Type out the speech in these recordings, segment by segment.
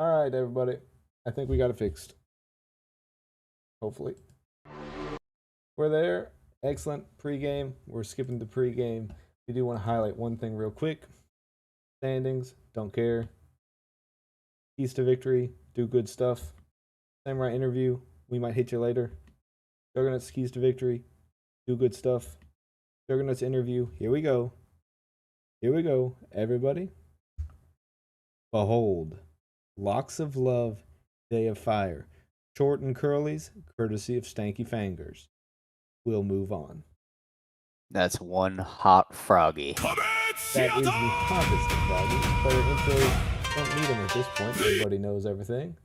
All right, everybody. I think we got it fixed. Hopefully. We're there. Excellent pregame. We're skipping the pregame. We do want to highlight one thing real quick. Standings, don't care. Keys to victory, do good stuff. Samurai interview, we might hit you later. Juggernuts keys to victory, do good stuff. Juggernuts interview, here we go. Here we go, everybody. Behold, locks of love, day of fire. Short and curlies, courtesy of Stanky Fingers. We'll move on. That's one hot froggy. That is the hottest of froggies. Player intros, don't need them at this point. Everybody knows everything.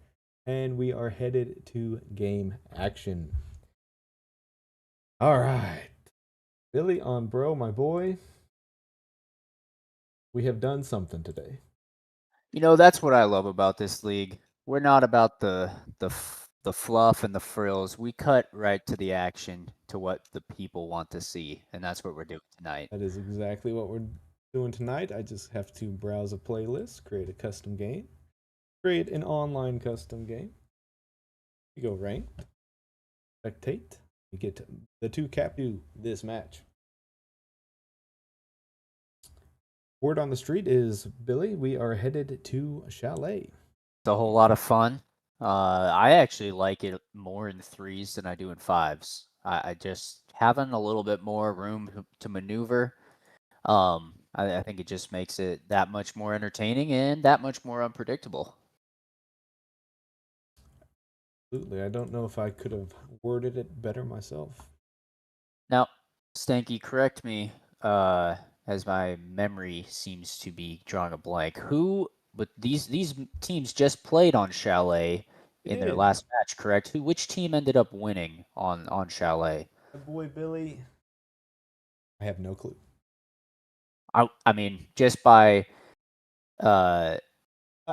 And we are headed to game action. All right. Billy on bro, my boy. We have done something today. You know, that's what I love about this league. We're not about the fluff and the frills. We cut right to the action, to what the people want to see, and that's what we're doing tonight. That is exactly what we're doing tonight. I just have to browse a playlist, create a custom game, create an online custom game. You go ranked, spectate. You get the two cap to this match. Word on the street is, Billy, we are headed to Chalet. It's a whole lot of fun. I actually like it more in threes than I do in fives. I just having a little bit more room to maneuver. I think it just makes it that much more entertaining and that much more unpredictable. Absolutely. I don't know if I could have worded it better myself. Now, Stanky, correct me, as my memory seems to be drawing a blank. But these teams just played on Chalet in their last match, correct? Which team ended up winning on Chalet? My boy Billy, I have no clue. I mean, just by a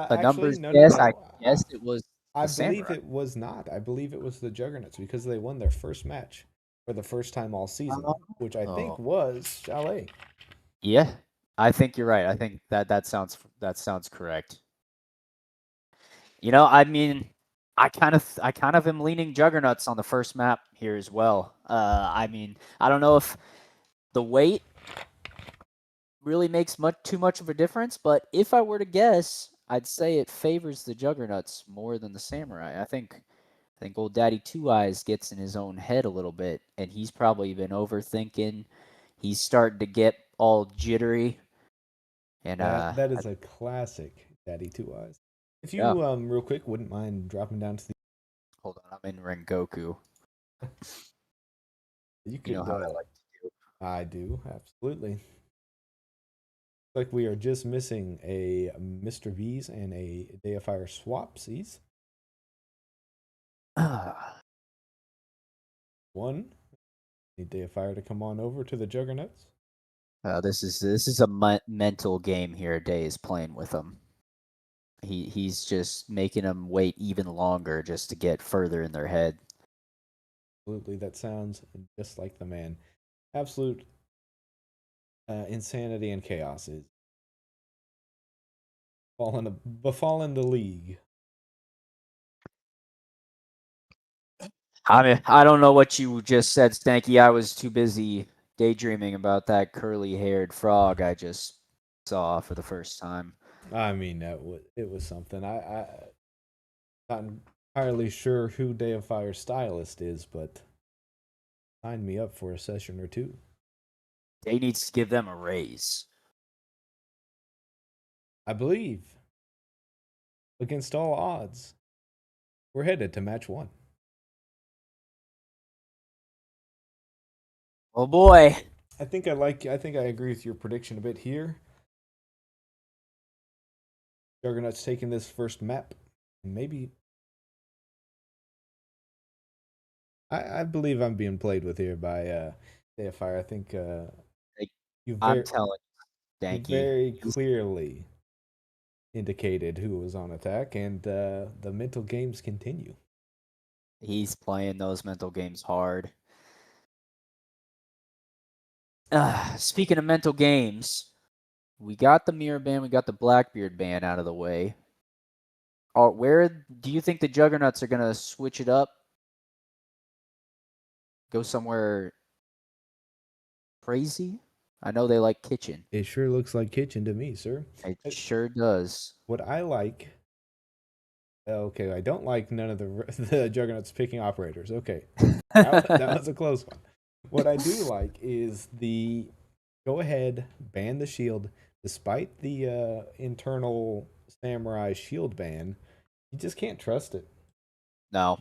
numbers guess, I guess it was. I believe it was not. I believe it was the Juggernauts because they won their first match for the first time all season, which I think was Chalet. Yeah, I think you're right. I think that sounds correct. You know, I mean, I kind of am leaning Juggernauts on the first map here as well. I mean, I don't know if the weight really makes too much of a difference, but if I were to guess, I'd say it favors the Juggernauts more than the Samurai. I think old Daddy Two Eyes gets in his own head a little bit, and he's probably been overthinking. He's starting to get all jittery. And that is a classic Daddy Two Eyes. If you real quick wouldn't mind dropping down to the hold on, I'm in Rengoku. You know how I like to do. I do, absolutely. Like we are just missing a Mr. V's and a Day of Fire swapsies. One, need Day of Fire to come on over to the Juggernauts. This is a mental game here. Day is playing with him. He's just making them wait even longer just to get further in their head. Absolutely, that sounds just like the man. Absolute insanity and chaos is befallen the league. I mean, I don't know what you just said, Stanky. I was too busy daydreaming about that curly-haired frog I just saw for the first time. I mean, it was something. I not entirely sure who Day of Fire stylist is, but sign me up for a session or two. Day needs to give them a raise. I believe, against all odds, we're headed to match 1. Oh boy. I think I agree with your prediction a bit here. Juggernuts taking this first map. Maybe I believe I'm being played with here by Day of Fire. I think I'm telling you, you very clearly indicated who was on attack, and the mental games continue. He's playing those mental games hard. Speaking of mental games, we got the Mirror Band, we got the Blackbeard Band out of the way. Where do you think the Juggernauts are gonna switch it up? Go somewhere crazy? I know they like kitchen. It sure looks like kitchen to me, sir. It Uh, sure does. What I like, okay, I don't like none of the the Juggernauts picking operators. Okay, that was a close one. What I do like is the go ahead, ban the shield, despite the internal samurai shield ban. You just can't trust it. No,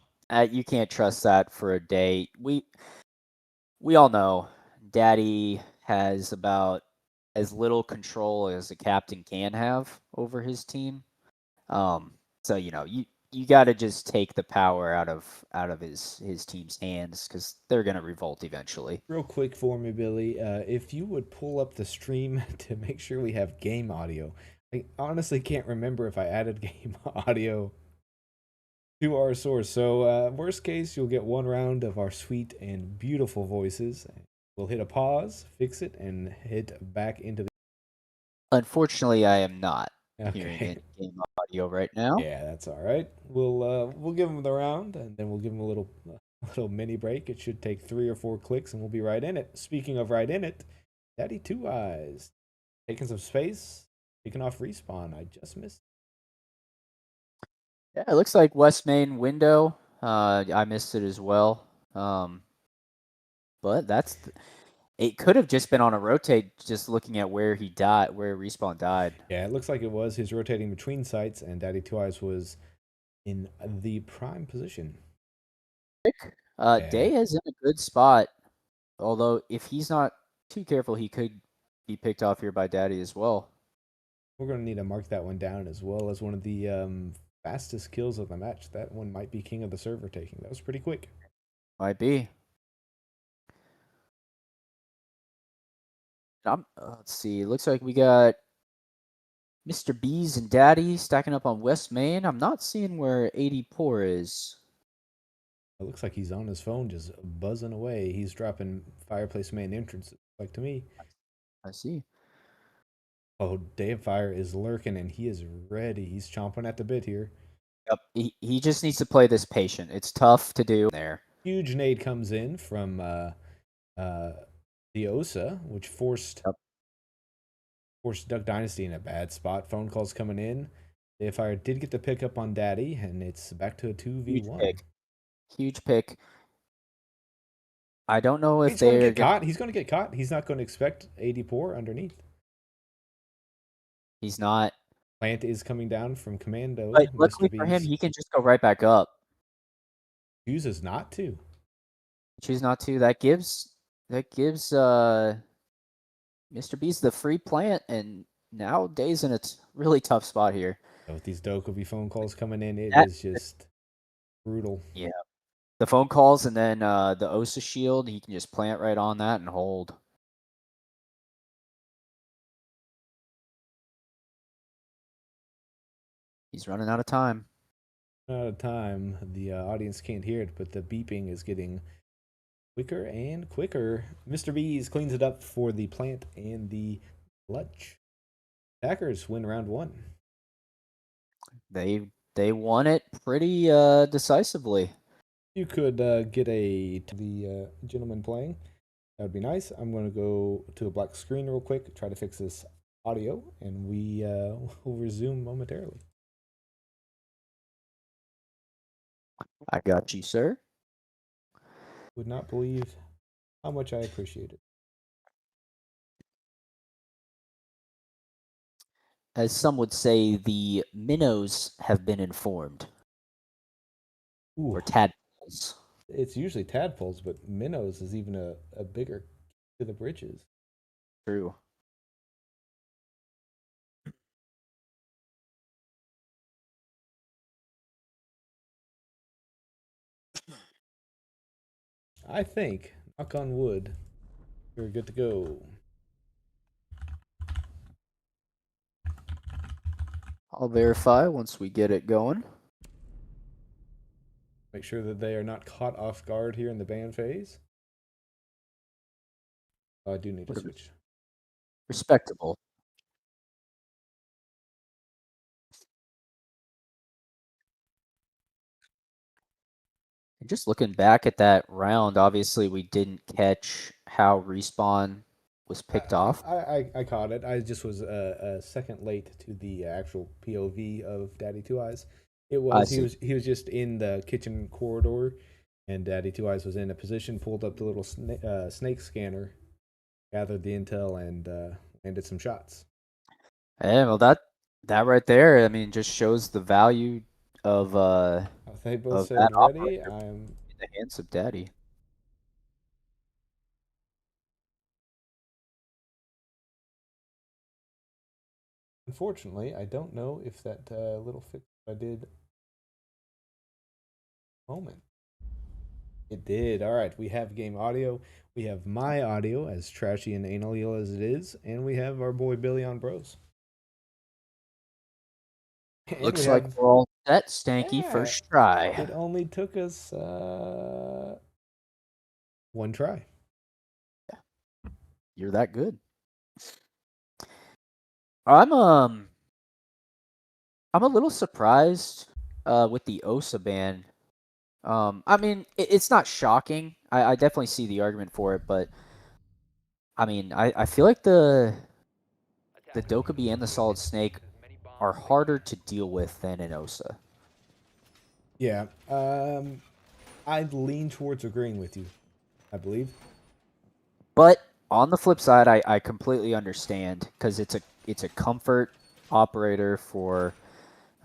you can't trust that for a day. We all know Daddy has about as little control as a captain can have over his team. So you got to just take the power out of his team's hands because they're gonna revolt eventually. Real quick for me, Billy, if you would pull up the stream to make sure we have game audio. I honestly can't remember if I added game audio to our source. So, worst case, you'll get one round of our sweet and beautiful voices. We'll hit a pause, fix it, and hit back into the. Unfortunately, I am not hearing Okay. any game audio right now. Yeah, that's all right. We'll give them the round, and then we'll give them a little mini break. It should take 3 or 4 clicks, and we'll be right in it. Speaking of right in it, Daddy Two Eyes taking some space, taking off respawn. I just missed. Yeah, it looks like West Main window. I missed it as well. But it could have just been on a rotate, just looking at where he died, where Respawn died. Yeah, it looks like it was. He's rotating between sites, and Daddy Two Eyes was in the prime position. Yeah, Day is in a good spot, although if he's not too careful, he could be picked off here by Daddy as well. we're gonna need to mark that one down as well as one of the fastest kills of the match. That one might be king of the server taking. That was pretty quick. Might be. Let's see. Looks like we got Mr. B's and Daddy stacking up on West Main. I'm not seeing where 80 Poor is. It looks like he's on his phone, just buzzing away. He's dropping fireplace main entrances, like to me. I see. Oh, Day of Fire is lurking, and he is ready. He's chomping at the bit here. Yep. He just needs to play this patient. It's tough to do there. Huge nade comes in from the Osa, which forced Yep. Duck Dynasty in a bad spot. Phone calls coming in. Day of Fire did get the pick up on Daddy, and it's back to a 2v1. Pick. Huge pick. I don't know if He's going to they're get caught. He's going to get caught. He's not going to expect 80 Poor underneath. He's not. Plant is coming down from Commando. But luckily Mr. for him, B's he can just go right back up. chooses not to. Choose not to. That gives Mr. Beast the free plant, and now Day's in a really tough spot here. With these Dokkaebi phone calls coming in, it is just brutal. Yeah. The phone calls and then the Osa shield, he can just plant right on that and hold. He's running out of time. Out of time. The audience can't hear it, but the beeping is getting quicker and quicker. Mr. B's cleans it up for the plant and the clutch. Packers win round 1. They won it pretty decisively. You could get the gentleman playing. That would be nice. I'm going to go to a black screen real quick, try to fix this audio, and we will resume momentarily. I got you, sir. Would not believe how much I appreciate it. As some would say, the minnows have been informed. Ooh, Or tadpoles. it's usually tadpoles, but minnows is even a bigger to the britches. True. I think, knock on wood, we're good to go. I'll verify once we get it going. Make sure that they are not caught off guard here in the ban phase. I do need to switch. Respectable. And just looking back at that round, obviously we didn't catch how respawn was picked off. I caught it. I just was a second late to the actual POV of Daddy Two Eyes. It I was see. he was just in the kitchen corridor, and Daddy Two Eyes was in a position, pulled up the little snake scanner, gathered the intel, and landed some shots. Yeah, well, that right there, I mean, just shows the value of They both of that said ready. operator I'm in the hands of Daddy. Unfortunately, I don't know if that little fix I did moment. It did. All right, we have game audio. We have my audio, as trashy and anal as it is, and we have our boy Billy on Bros. And we Looks like have, we're all set, Stanky. yeah, First try. it only took us one try. You're that good. I'm a little surprised with the OSA ban. I mean, it's not shocking. I definitely see the argument for it, but I mean, I feel like the Dokkaebi and the Solid Snake are harder to deal with than an OSA. Yeah, I'd lean towards agreeing with you, I believe. But on the flip side, I completely understand because it's a comfort operator for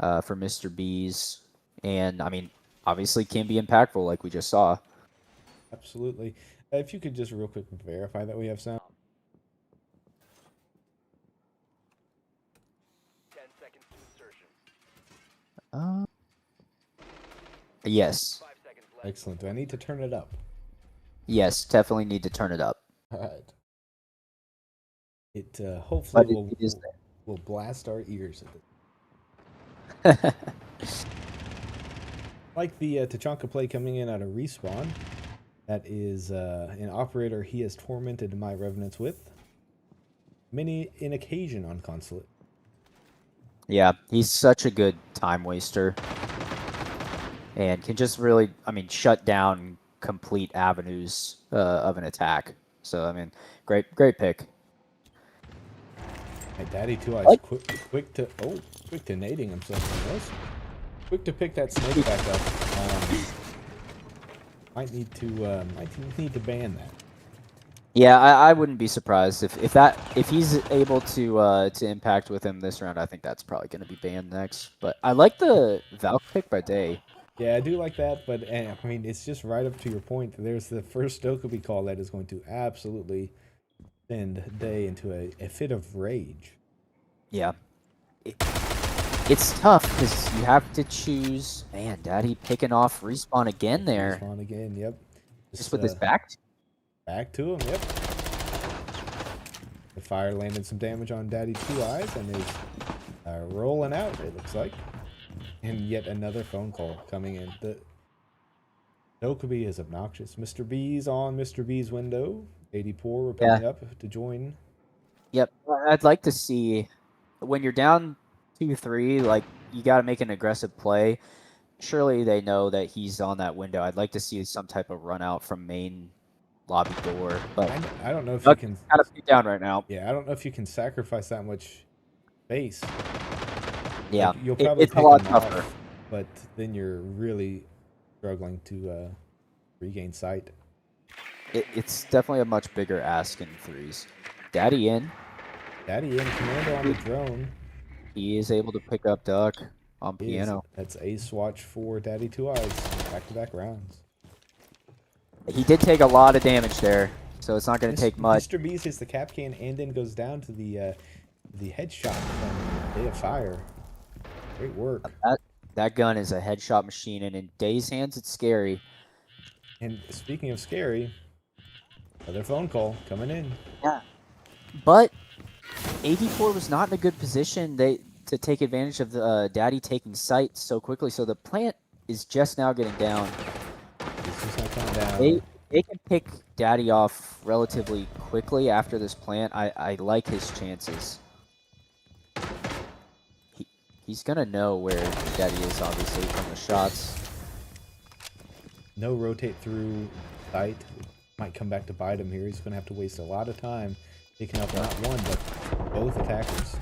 Mr. B's, and I mean, obviously can be impactful like we just saw. Absolutely. If you could just real quick verify that we have sound. 10 seconds to insertion. Yes. 5 seconds left. Excellent. Do I need to turn it up? Yes, definitely need to turn it up. All right. It hopefully But it is will blast our ears. there. Like the Tachanka play coming in out of respawn. That is an operator he has tormented my revenants with many an occasion on Consulate. Yeah, he's such a good time waster. And can just really, I mean, shut down complete avenues of an attack. So, I mean, great pick. My Daddy Two Eyes What? quick to nading himself. Quick to pick that snake back up. Might need to ban that. Yeah, I wouldn't be surprised if he's able to impact with him this round. I think that's probably going to be banned next. But I like the Valk pick by Day. Yeah, I do like that, but I mean, it's just right up to your point. There's the first Dokkaebi call that is going to absolutely send Day into a fit of rage. Yeah. It's tough because you have to choose. Man, Daddy picking off respawn again there. Respawn again, yep. Just with his back. Back to him, yep. The fire landed some damage on Daddy Two Eyes and is rolling out, it looks like. And yet another phone call coming in. The Dokkaebi is obnoxious. Mr. B's on Mr. B's window. 84 repelling up to join. Yep. I'd like to see when you're down 2-3, like you got to make an aggressive play. Surely they know that he's on that window. I'd like to see some type of run out from main lobby door. But I don't know if you can. Got to be down right now. Yeah, I don't know if you can sacrifice that much space. Yeah, like, you'll probably it's a lot him tougher. off, but then you're really struggling to regain sight. It's definitely a much bigger ask in threes. Daddy in. Daddy in, Commando on the drone. He is able to pick up Duck on piano. That's a swatch for Daddy Two Eyes. Back-to-back rounds. He did take a lot of damage there, so it's not going to take much. Mr. Beast hits the cap can and then goes down to the headshot from Day of Fire. Great work. That gun is a headshot machine, and in Day's hands, it's scary. And speaking of scary, another phone call coming in. Yeah, but 84 was not in a good position to take advantage of the Daddy taking sight so quickly. So the plant is just now getting down. It's just not coming down. They can pick Daddy off relatively quickly after this plant. I like his chances. He's gonna know where Daddy is, obviously, from the shots. no rotate through sight. Might come back to bite him here. He's going to have to waste a lot of time picking up not one, but both attackers.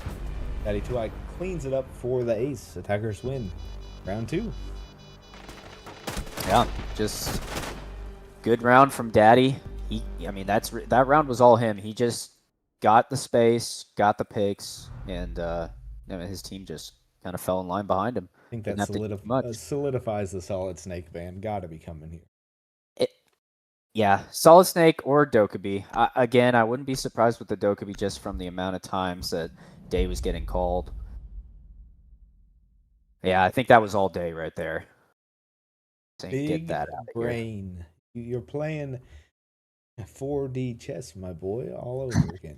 Daddy 2i cleans it up for the ace. Attackers win. Round 2. Yeah, just good round from Daddy. I mean, that round was all him. He just got the space, got the picks, and his team just kind of fell in line behind him. I think Didn't that have to do much. solidifies the Solid Snake ban. Gotta be coming here. Yeah, Solid Snake or Dokkaebi. Again, I wouldn't be surprised with the Dokkaebi just from the amount of times that Day was getting called. Yeah, I think that was all Day right there. Big Get that out of brain. You're playing 4D chess, my boy, all over again.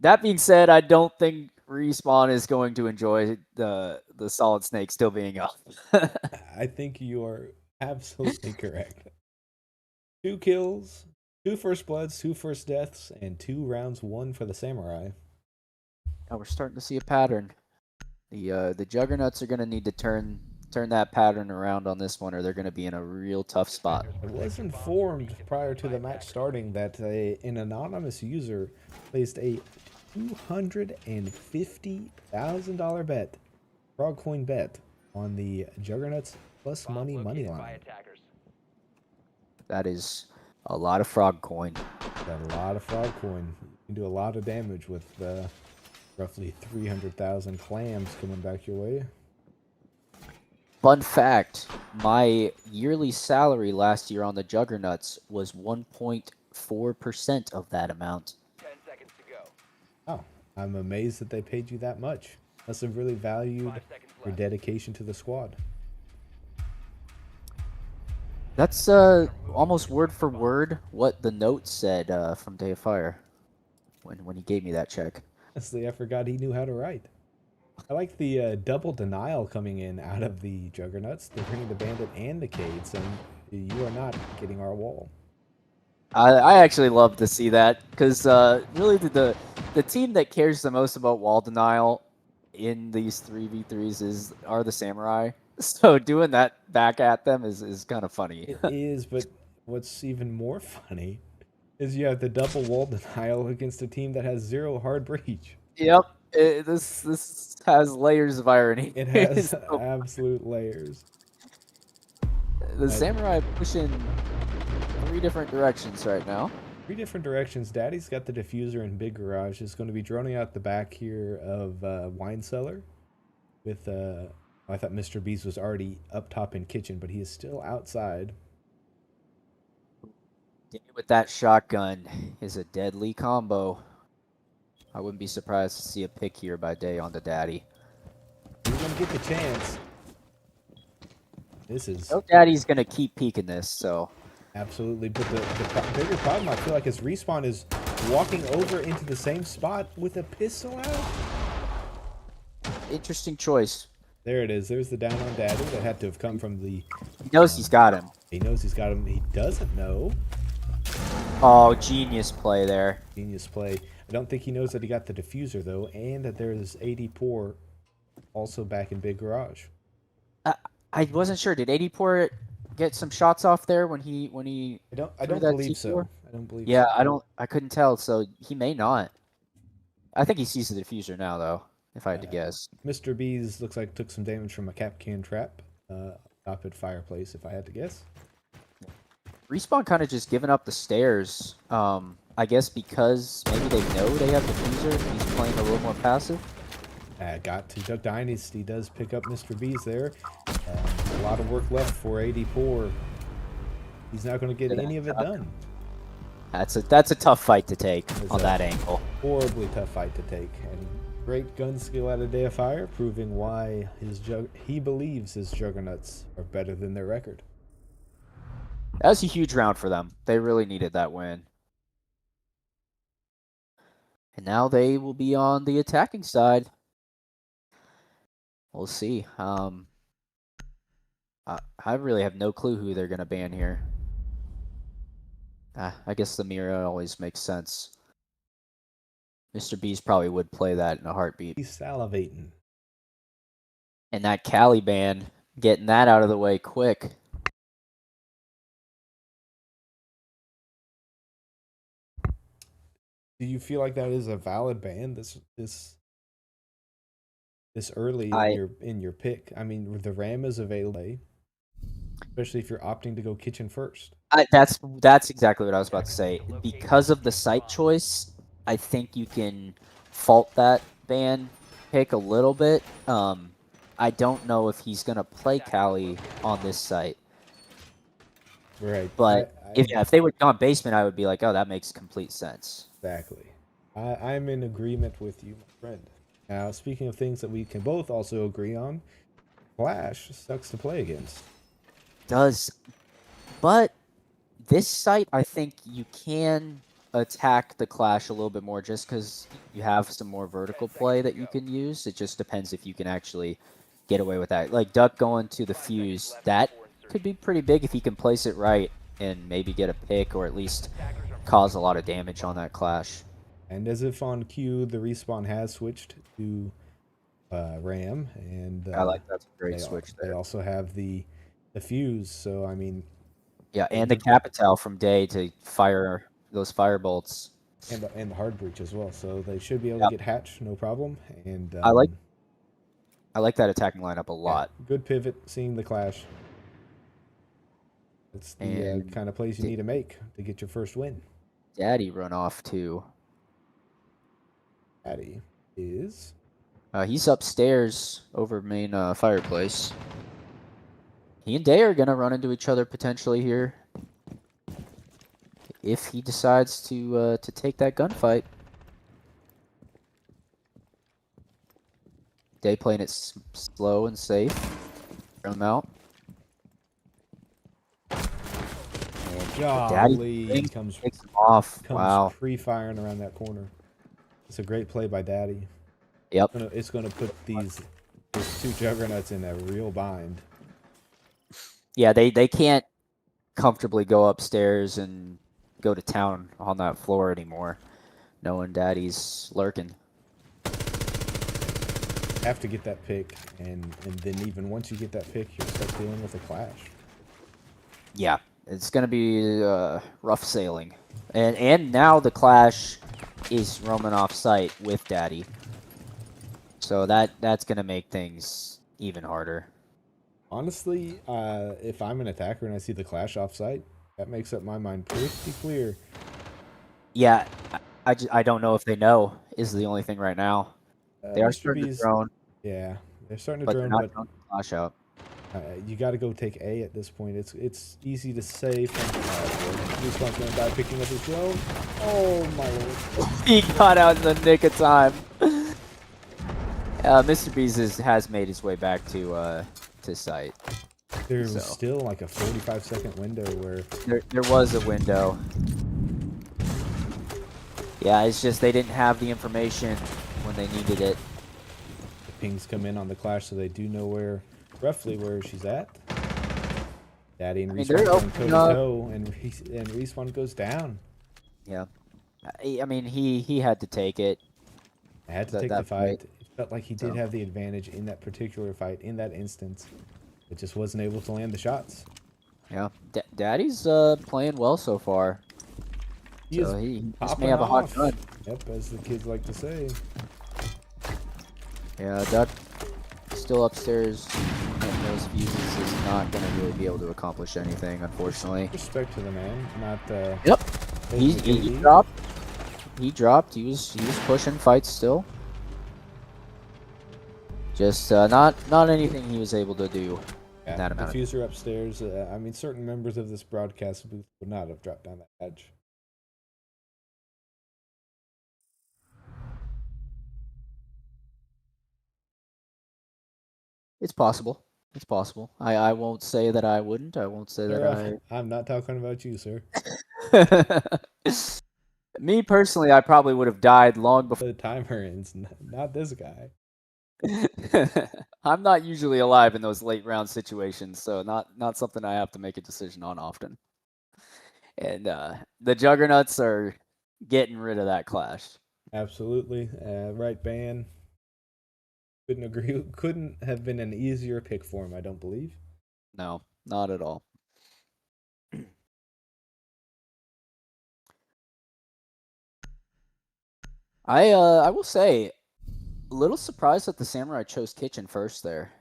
That being said, I don't think Respawn is going to enjoy the Solid Snake still being up. I think you are absolutely correct. 2 kills, 2 first bloods, 2 first deaths, and 2 rounds won for the Samurai. Now we're starting to see a pattern. The Juggernauts are going to need to turn that pattern around on this one, or they're going to be in a real tough spot. I was informed prior to the match starting that an anonymous user placed a $250,000 bet, frog coin bet, on the Juggernauts plus money line. That is a lot of frog coin. Got a lot of frog coin. You can do a lot of damage with roughly 300,000 clams coming back your way. Fun fact, my yearly salary last year on the Juggernauts was 1.4% of that amount. 10 seconds to go. Oh, I'm amazed that they paid you that much. Must have really valued 5 seconds your left. dedication to the squad. That's almost word for word what the note said from Day of Fire when he gave me that check. Honestly, I forgot he knew how to write. I like the double denial coming in out of the Juggernauts. They're bringing the Bandit and the Cade, saying you are not getting our wall. I actually love to see that because really the team that cares the most about wall denial in these 3v3s are the Samurai. So doing that back at them is kind of funny. It is, but what's even more funny is you have the double wall denial against a team that has 0 hard breach. Yep, this has layers of irony. It has So, absolute layers. the Samurai pushing 3 different directions right now. 3 different directions. Daddy's got the diffuser in Big Garage. Is going to be droning out the back here of Wine Cellar. With I thought Mr. Beast was already up top in kitchen, but he is still outside. With that shotgun is a deadly combo. I wouldn't be surprised to see a pick here by Day on the Daddy. He's going to get the chance. This is... No Daddy's going to keep peeking this, so... Absolutely, but the bigger problem I feel like is Respawn is walking over into the same spot with a pistol out. Interesting choice. There it is. There's the down on Daddy. That had to have come from the... He knows he's got him. He knows he's got him. He doesn't know. Oh, genius play there. Genius play. I don't think he knows that he got the diffuser, though, and that there's AD4 also back in Big Garage. I wasn't sure. Did 84 get some shots off there when he I don't threw that believe so. T4? I don't believe Yeah, so. I couldn't tell, so he may not. I think he sees the diffuser now, though, if I had to guess. Mr. B's looks like took some damage from a cap can trap. Up at fireplace, if I had to guess. Respawn kind of just giving up the stairs. I guess because maybe they know they have diffuser. He's playing a little more passive. Got to Duck Dynasty does pick up Mr. B's there. A lot of work left for 84. He's not going to get any of it done. That's a tough fight to take It's on a that angle. Horribly tough fight to take. And great gun skill out of Day of Fire, proving why he believes his Juggernauts are better than their record. That was a huge round for them. They really needed that win. And now they will be on the attacking side. We'll see. I really have no clue who they're going to ban here. I guess the Mira always makes sense. Mr. Beast probably would play that in a heartbeat. He's salivating. And that Cali ban, getting that out of the way quick. Do you feel like that is a valid ban this early I in your pick? I mean, the RAM is available, especially if you're opting to go kitchen first. that's exactly what I was about to say. Because of the site choice, I think you can fault that ban pick a little bit. I don't know if he's gonna play Cali on this site, Right. but if they would gone basement, I would be like, oh, that makes complete sense. Exactly. I'm in agreement with you, my friend. Now, speaking of things that we can both also agree on, Flash sucks to play against. Does but this site, I think you can attack the Clash a little bit more just because you have some more vertical play that you can use. It just depends if you can actually get away with that. Like Duck going to the Fuse, that could be pretty big if he can place it right and maybe get a pick or at least cause a lot of damage on that Clash. And as if on cue, the respawn has switched to RAM, and I like that's a great they switch they there. also have the fuse. So I mean, Yeah, and the the Capital from Day to fire those fire bolts. and the hard breach as well. So they should be able to Yep. get hatch, no problem. And I like that attacking lineup a yeah, lot. good pivot. Seeing the clash. It's the And kind of plays you need to make to get your first win. Daddy run off too. Patty is He's upstairs over main fireplace. He and Day are gonna run into each other potentially here if he decides to take that gunfight. Day playing it slow and safe. Throw him out. And Daddy comes takes him off. Wow. pre-firing around that corner. It's a great play by Daddy. Yep. It's gonna put these two Juggernauts in a real bind. Yeah, they can't comfortably go upstairs and go to town on that floor anymore, knowing Daddy's lurking. Have to get that pick, and then even once you get that pick, you're stuck dealing with a clash. Yeah, it's gonna be rough sailing, and now the Clash is roaming off site with Daddy, so that's gonna make things even harder. Honestly, if I'm an attacker and I see the clash offsite, that makes up my mind pretty clear. Yeah, I don't know if they know is the only thing right now. They are Mr. starting to B's, drone, yeah, they're starting to but they're drone, not but droning the Clash out. you got to go take A at this point. It's easy to say from Respawn's gonna die picking up his drone. Oh my lord! He got out in the nick of time. Mr. B's has made his way back to site. There was still like a 45-second window where there was a window. Yeah, it's just they didn't have the information when they needed it. the pings come in on the clash, so they do know roughly where she's at. Daddy and Respawn going toe to toe, and Respawn goes down. Yeah, I mean he had to take it. I had to take the fight. It felt like he did have the advantage in that particular fight, in that instance. It just wasn't able to land the shots. Yeah, Daddy's playing well so far. He just may have a hot gun. Yep, as the kids like to say. Yeah, Duck still upstairs and those fuses is not going to really be able to accomplish anything, unfortunately. Respect to the man, not Yep. He dropped. He dropped. He was pushing fights still. Just not anything he was able to do in that amount. Diffuser upstairs. I mean, certain members of this broadcast booth would not have dropped down that edge. It's possible. It's possible. I won't say that I wouldn't. I won't say that I'm not talking about you, sir. Me personally, I probably would have died long before the timer ends. Not this guy. I'm not usually alive in those late round situations, so not something I have to make a decision on often. And the Juggernauts are getting rid of that clash. Absolutely. Right ban. Couldn't agree. Couldn't have been an easier pick for him, I don't believe. No, not at all. I will say, a little surprised that the Samurai chose Kitchen first there.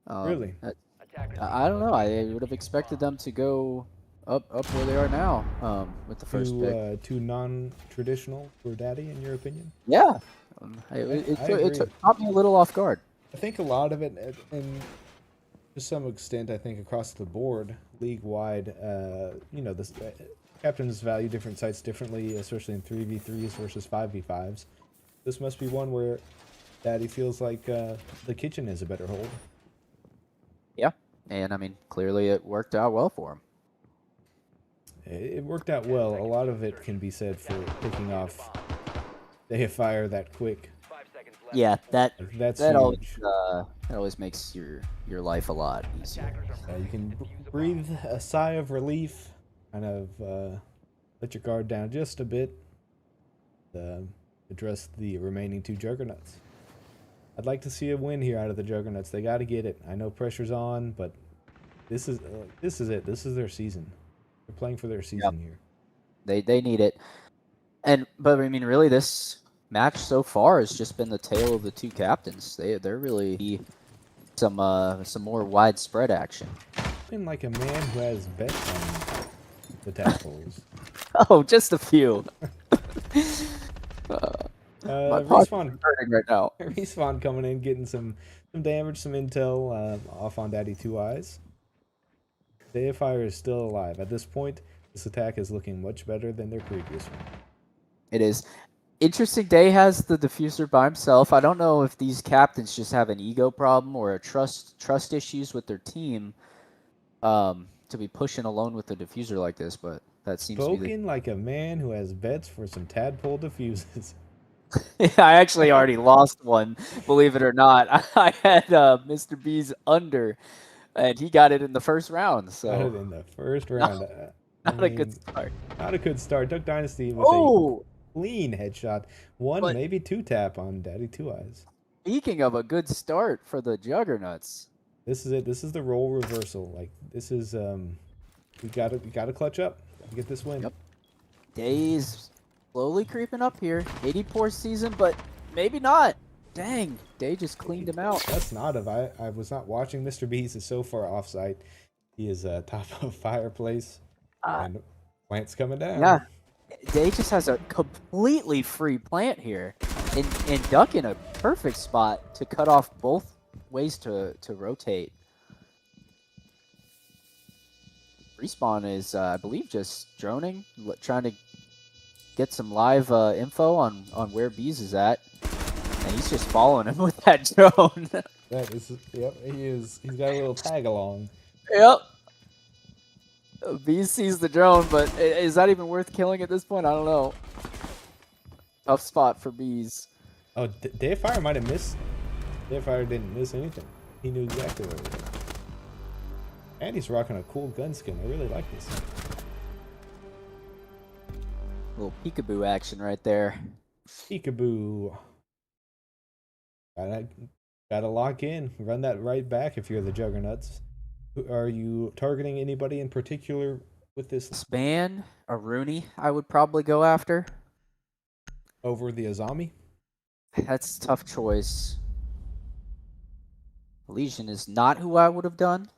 Really? Attackers I don't know. I would have expected them to go up where they are now. With the first pick. Too non-traditional for Daddy, in your opinion? Yeah. I It agree. caught me a little off guard. I think a lot of it, and to some extent, I think across the board, league-wide, the captains value different sites differently, especially in 3v3s versus 5v5s. This must be one where Daddy feels like the kitchen is a better hold. Yeah. And I mean, clearly it worked out well for him. It worked out well. A lot of it can be said for picking off Day of Fire that quick. 5 seconds left. Yeah, Like, that's that huge. always makes your life a lot easier. Attackers are You can breathe a sigh of relief, kind of let your guard down just a bit, address the remaining 2 Juggernauts. I'd like to see a win here out of the Juggernauts. They got to get it. I know pressure's on, but this is it. This is their season. They're playing for their season here. They need it. But I mean, really, this match so far has just been the tale of the 2 captains. They're really some more widespread action. Been like a man who has bets on the tadpoles. Oh, just a few. My pocket's Respawn hurting right now. Respawn coming in, getting some damage, some intel off on Daddy Two Eyes. Day of Fire is still alive. At this point, this attack is looking much better than their previous one. It is. Interesting. Day has the diffuser by himself. I don't know if these captains just have an ego problem or a trust issues with their team to be pushing alone with the diffuser like this, but that seems to be Spoken like a man who has bets for some tadpole diffuses. I actually already lost one, believe it or not. I had Mr. B's under, and he got it in the first round. So Got it in the first round. not a good start. Not a good start. Duck Dynasty with Oh, a clean headshot. One, but- maybe 2 tap on Daddy Two Eyes. speaking of a good start for the Juggernuts, This is it. This is the role reversal. Like, this is we gotta clutch up. Gotta get this win. Yep. Day's slowly creeping up here. 84 season, but maybe not. Dang, Day just cleaned him out. That's not of I was not watching Mr. Beast is so far off site. He is top of fireplace. And plant's coming down. Yeah, Day just has a completely free plant here, and Duck in a perfect spot to cut off both ways to rotate. Respawn is, I believe, just droning, trying to get some live info on where Bees is at, and he's just following him with that drone. That is, yep, he is. He's got a little tag along. Yep. Bees sees the drone, but is that even worth killing at this point? I don't know. Tough spot for Bees. Oh, Day of Fire might have missed. Day of Fire didn't miss anything. He knew exactly where it was. And he's rocking a cool gun skin. I really like this. Little peekaboo action right there. Peekaboo. Gotta lock in. Run that right back if you're the Juggernauts. Are you targeting anybody in particular with this Span, a Rooney, I would probably go after. over the Azami? That's a tough choice. Legion is not who I would have done.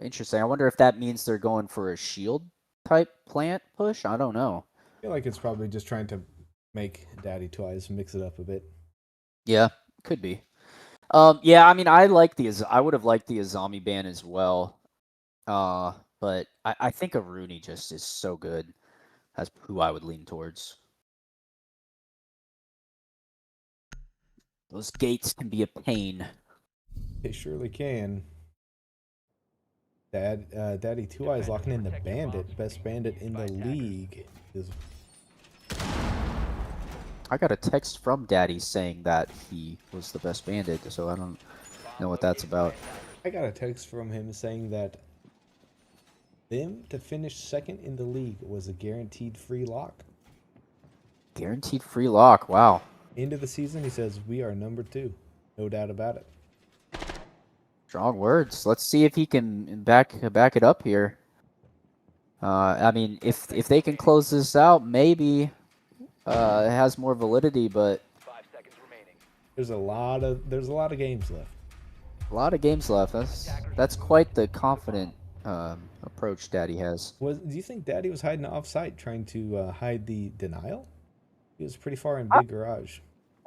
Interesting. I wonder if that means they're going for a shield type plant push. I don't know. I feel like it's probably just trying to make Daddy Two Eyes mix it up a bit. Yeah, could be. Yeah, I mean, I would have liked the Azami ban as well. But I think a Rooney just is so good. That's who I would lean towards. Those gates can be a pain. They surely can. Daddy Two Eyes locking in the bandit, best bandit in the league. I got a text from Daddy saying that he was the best bandit, so I don't know what that's about. I got a text from him saying that them to finish second in the league was a guaranteed free lock. Guaranteed free lock. Wow. End of the season, he says we are number 2, no doubt about it. Strong words. Let's see if he can back it up here. I mean, if they can close this out, maybe It has more validity, but 5 seconds remaining. There's a lot of games left. a lot of games left. That's quite the confident approach Daddy has. Do you think Daddy was hiding off site trying to hide the denial? He was pretty far in I- big garage.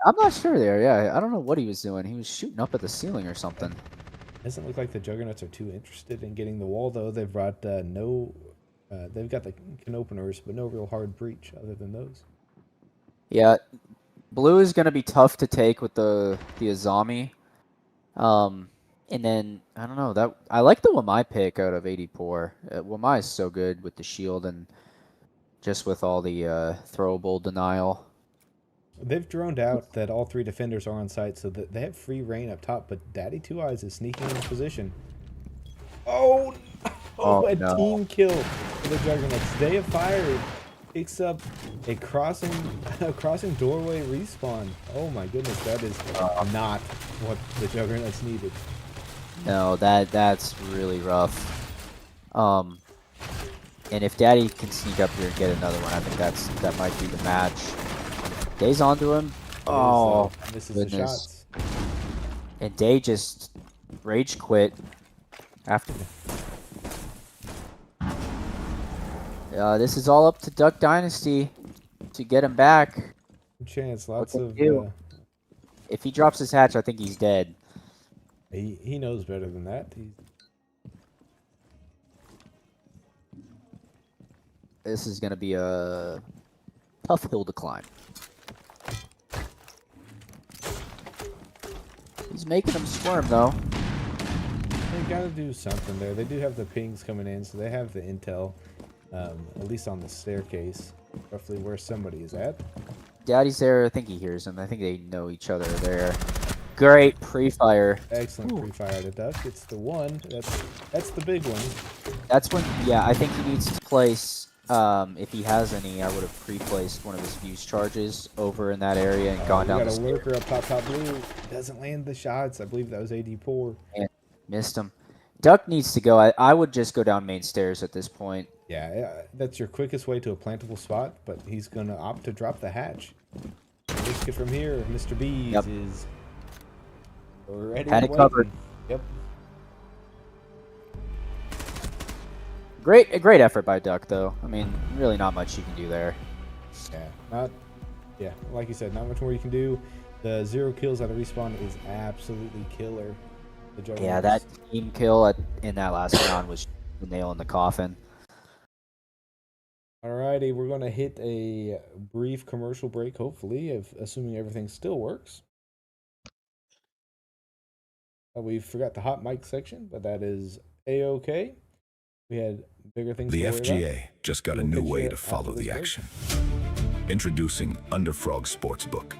I'm not sure there. Yeah, I don't know what he was doing. He was shooting up at the ceiling or something. Doesn't look like the Juggernauts are too interested in getting the wall, though. They've brought they've got the can openers, but no real hard breach other than those. Yeah, blue is gonna be tough to take with the Azami. And then I don't know that I like the Wamai pick out of 84. Wamai is so good with the shield and just with all the throwable denial. They've droned out that all three defenders are on site, so that they have free reign up top. But Daddy Two Eyes is sneaking in position. Oh, Oh, a no. team kill for the Juggernauts. They have fired. Picks up a crossing doorway respawn. Oh my goodness, that is not what the Juggernauts needed. No, that's really rough. And if Daddy can sneak up here and get another one, I think that might be the match. Day's onto him. Oh, Misses the goodness. shots. And Day just rage quit after. This is all up to Duck Dynasty to get him back. Good chance. Lots What of. they do. If he drops his hatch, I think he's dead. He knows better than that. This is going to be a tough hill to climb. He's making him squirm, though. They got to do something there. They do have the pings coming in, so they have the intel, at least on the staircase, roughly where somebody is at. Daddy's there. I think he hears him. I think they know each other there. Great pre-fire. Excellent pre-fire to Duck. It's the one. That's the big one. That's when, yeah, I think he needs to place, if he has any, I would have pre-placed one of his fuse charges over in that area and gone down the Got a stairs. lurker up top blue. Doesn't land the shots. I believe that was AD4. And missed him. Duck needs to go. I would just go down main stairs at this point. Yeah, that's your quickest way to a plantable spot, but he's going to opt to drop the hatch. Risk it from here. Mr. Bees Yep. is ready. Had and it covered. waiting. Yep. A great effort by Duck, though. I mean, really not much you can do there. Yeah, like you said, not much more you can do. The 0 kills out of respawn is absolutely killer. Yeah, that team kill in that last round was the nail in the coffin. Alrighty, we're going to hit a brief commercial break, hopefully, assuming everything still works. We forgot the hot mic section, but that is A-OK. We had bigger things The to worry about. FGA just got a We'll new catch way you to after follow this the break. action. Introducing Underfrog Sportsbook.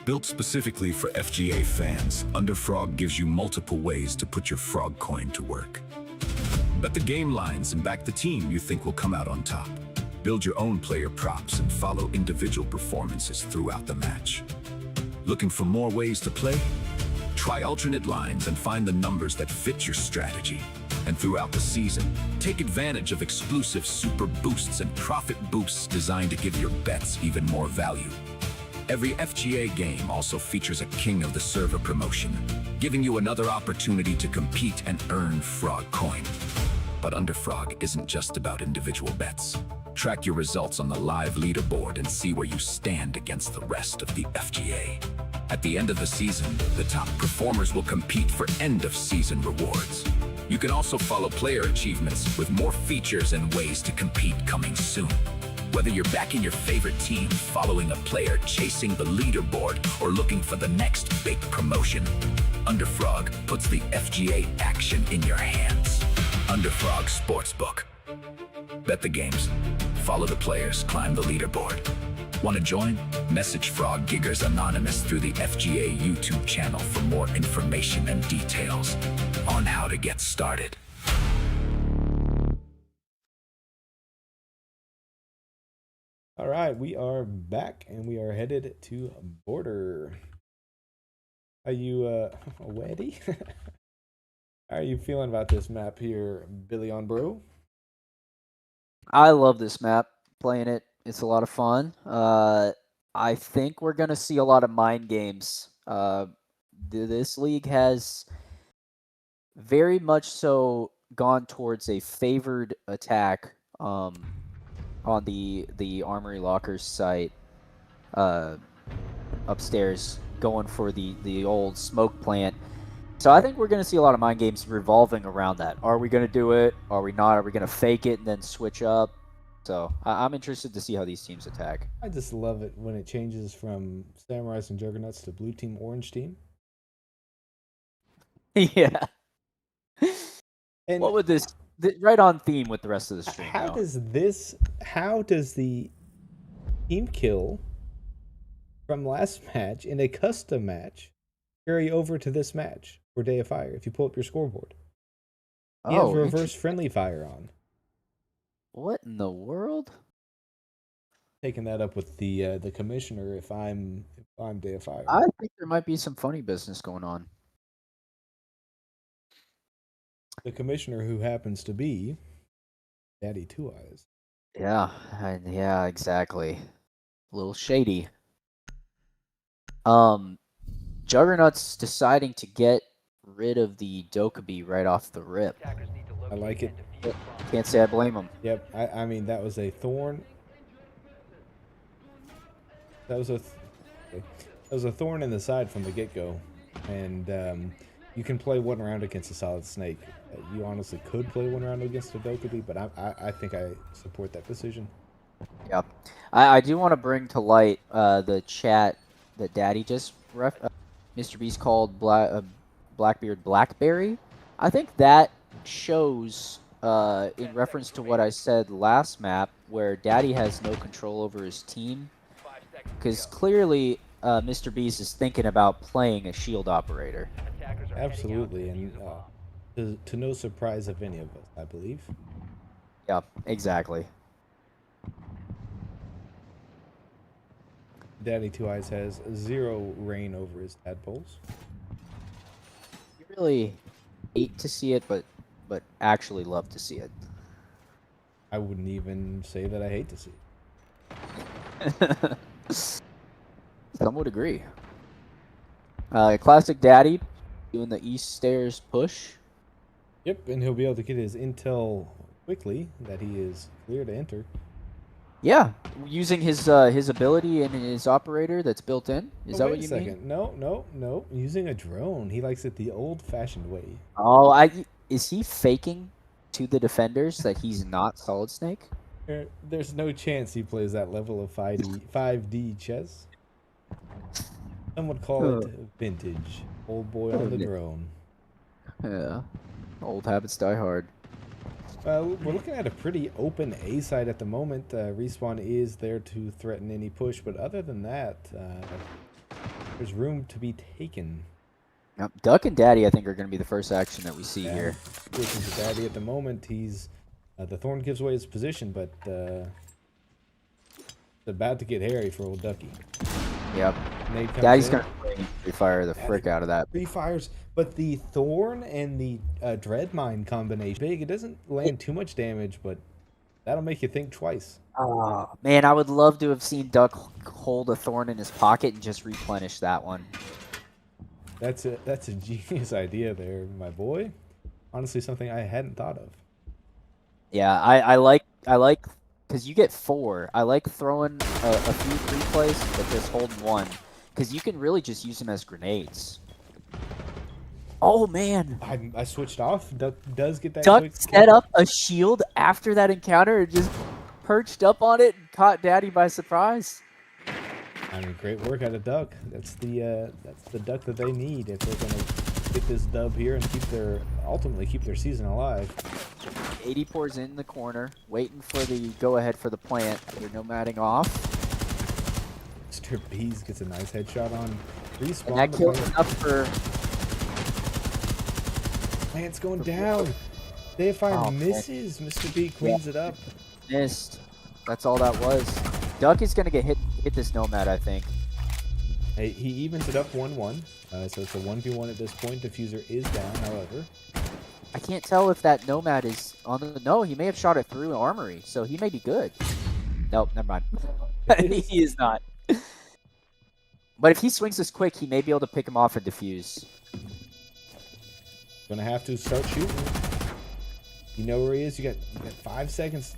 Built specifically for FGA fans, Underfrog gives you multiple ways to put your frog coin to work. Bet the game lines and back the team you think will come out on top. Build your own player props and follow individual performances throughout the match. Looking for more ways to play? Try alternate lines and find the numbers that fit your strategy. And throughout the season, take advantage of exclusive super boosts and profit boosts designed to give your bets even more value. Every FGA game also features a King of the Server promotion, giving you another opportunity to compete and earn frog coin. But Underfrog isn't just about individual bets. Track your results on the live leaderboard and see where you stand against the rest of the FGA. At the end of the season, the top performers will compete for end-of-season rewards. You can also follow player achievements with more features and ways to compete coming soon. Whether you're backing your favorite team, following a player, chasing the leaderboard, or looking for the next big promotion, Underfrog puts the FGA action in your hands. Underfrog Sportsbook. Bet the games, follow the players, climb the leaderboard. Want to join? Message Frog Giggers Anonymous through the FGA YouTube channel for more information and details on how to get started. All right, we are back, and we are headed to border. Are you ready? How are you feeling about this map here, Billy on Bro? I love this map. Playing it, it's a lot of fun. I think we're gonna see a lot of mind games. This league has very much so gone towards a favored attack on the Armory Lockers site upstairs, going for the old smoke plant. So I think we're going to see a lot of mind games revolving around that. Are we going to do it? Are we not? Are we going to fake it and then switch up? So I'm interested to see how these teams attack. I just love it when it changes from Samurais and Juggernuts to blue team, orange team. Yeah. And What would this right on theme with the rest of the stream? how though. does the team kill from last match in a custom match carry over to this match for Day of Fire if you pull up your scoreboard? He has reverse friendly fire on. What in the world? Taking that up with the commissioner if I'm Day of Fire. I think there might be some funny business going on. The commissioner who happens to be Daddy Two Eyes. Yeah, yeah, exactly. A little shady. Juggernuts deciding to get rid of the Dokkaebi right off the rip. Attackers need to I like locate it. and defuse bombs. Can't say I blame them. Yep, I mean that was a thorn. That was a thorn in the side from the get-go, and you can play one round against a solid snake. You honestly could play one round against a Dokkaebi, but I think I support that decision. Yeah, I do want to bring to light the chat that Daddy just Mr. Beast called Blackbeard Blackberry. I think that shows in reference to what I said last map, where Daddy has no control over his team, 5 seconds to because go. clearly Mr. Beast is thinking about playing a shield operator. Attackers are heading out to Absolutely, defuse and the bomb. to no surprise of any of us, I believe. Yeah, exactly. Daddy Two Eyes has zero reign over his tadpoles. You really hate to see it, but actually love to see it. I wouldn't even say that I hate to see it. Some would agree. Classic Daddy doing the East Stairs push. Yep, and he'll be able to get his intel quickly that he is clear to enter. Yeah, using his ability and his operator that's built in. Is that what you mean? No. Using a drone. He likes it the old-fashioned way. Oh, is he faking to the defenders that he's not Solid Snake? There's no chance he plays that level of 5D chess. Some would call it vintage. Old boy on the drone. Yeah, old habits die hard. We're looking at a pretty open A side at the moment. Respawn is there to threaten any push, but other than that, there's room to be taken. Now, Duck and Daddy, I think, are going to be the first action that we see here. Switching to Daddy at the moment, he's the thorn gives away his position, but it's about to get hairy for old Ducky. Yep. Nade comes Daddy's in. going to free fire the frick out of that. Three fires, but the thorn and the dread mine combination big. It doesn't land too much damage, but that'll make you think twice. Oh, man, I would love to have seen Duck hold a thorn in his pocket and just replenish that one. That's a genius idea there, my boy. Honestly, something I hadn't thought of. Yeah, I like because you get 4. I like throwing a few free plays, but just holding one, because you can really just use them as grenades. Oh man, I switched off. Duck does get that. Duck quick set up a shield after that encounter and just perched up on it and caught Daddy by surprise. I mean, great work out of Duck. That's the Duck that they need if they're gonna get this dub here and ultimately keep their season alive. 80 pours in the corner, waiting for the go-ahead for the plant. They're nomading off. Mr. Bees gets a nice headshot on Respawn. And that The kills plant- enough for... Plant's going down. Day of Fire Oh, man. misses. Mr. B cleans it up. Missed. That's all that was. Duck is going to get hit this nomad, I think. Hey, he evens it up 1-1. So it's a 1v1 at this point. Diffuser is down, however. I can't tell if that nomad is on the... No, he may have shot it through an armory, so he may be good. Nope, never mind. It is. He is not. But if he swings this quick, he may be able to pick him off and defuse. Gonna have to start shooting. You know where he is. You got 5 seconds.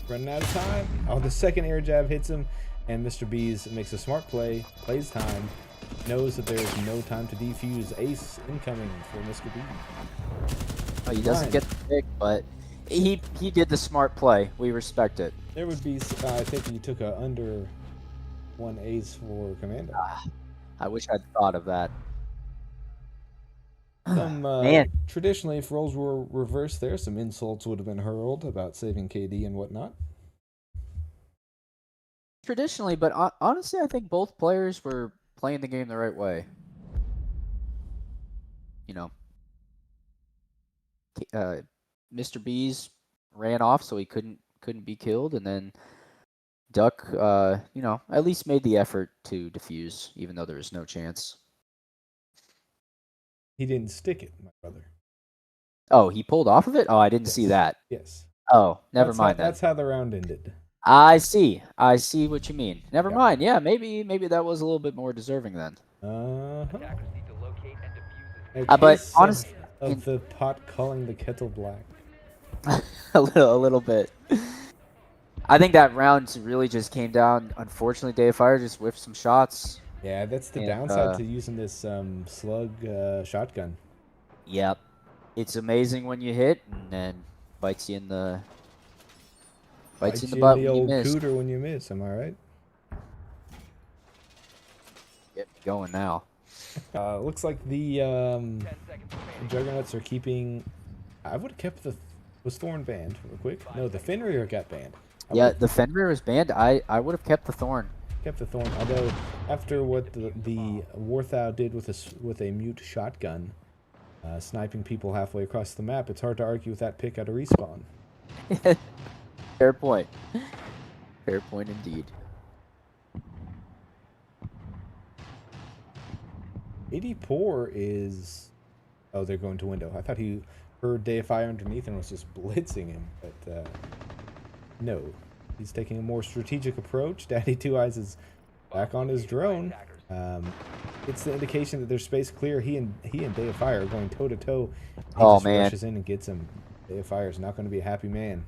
Running out of time. Oh, the second air jab hits him, and Mr. Bees makes a smart play. Plays time. Knows that there is no time to defuse. Ace incoming for Mr. B. Oh, he doesn't get the pick, but he did the smart play. We respect it. There would be, I think he took a under 1 ace for Commando. I wish I'd thought of that. Man. Traditionally, if roles were reversed there, some insults would have been hurled about saving KD and whatnot. Traditionally, but honestly, I think both players were playing the game the right way. You know, Mr. Bees ran off so he couldn't be killed, and then Duck, you know, at least made the effort to defuse, even though there was no chance. He didn't stick it, my brother. Oh, he pulled off of it? Oh, I didn't see that. Yes. Oh, never mind then. That's how the round ended. I see what you mean. Never mind. Yeah, maybe that was a little bit more deserving then. Attackers need to locate and defuse But Case honestly, of the pot calling the kettle black. a little bit. I think that round really just came down. Unfortunately, Deifier just whiffed some shots. Yeah, that's the downside to using this slug shotgun. Yep, it's amazing when you hit, and then bites you in the butt The when you old miss. cooter when you miss. Am I right? Get me going now. Looks like the 10 seconds remaining. Juggernauts are keeping. I would have kept the. Was Thorn banned real quick? No, the Fenrir got banned. Yeah, the Fenrir was banned. I would have kept the Thorn. Kept the Thorn, although after what the Warthau did with a mute shotgun, sniping people halfway across the map, it's hard to argue with that pick out of respawn. Fair point. Fair point indeed. 84 is. Oh, they're going to window. I thought he heard Deifier underneath and was just blitzing him, but no. He's taking a more strategic approach. Daddy Two Eyes is back on his drone. It's the indication that there's space clear. He and Deifier are going toe to toe. He just rushes in and gets him. Deifier is not going to be a happy man.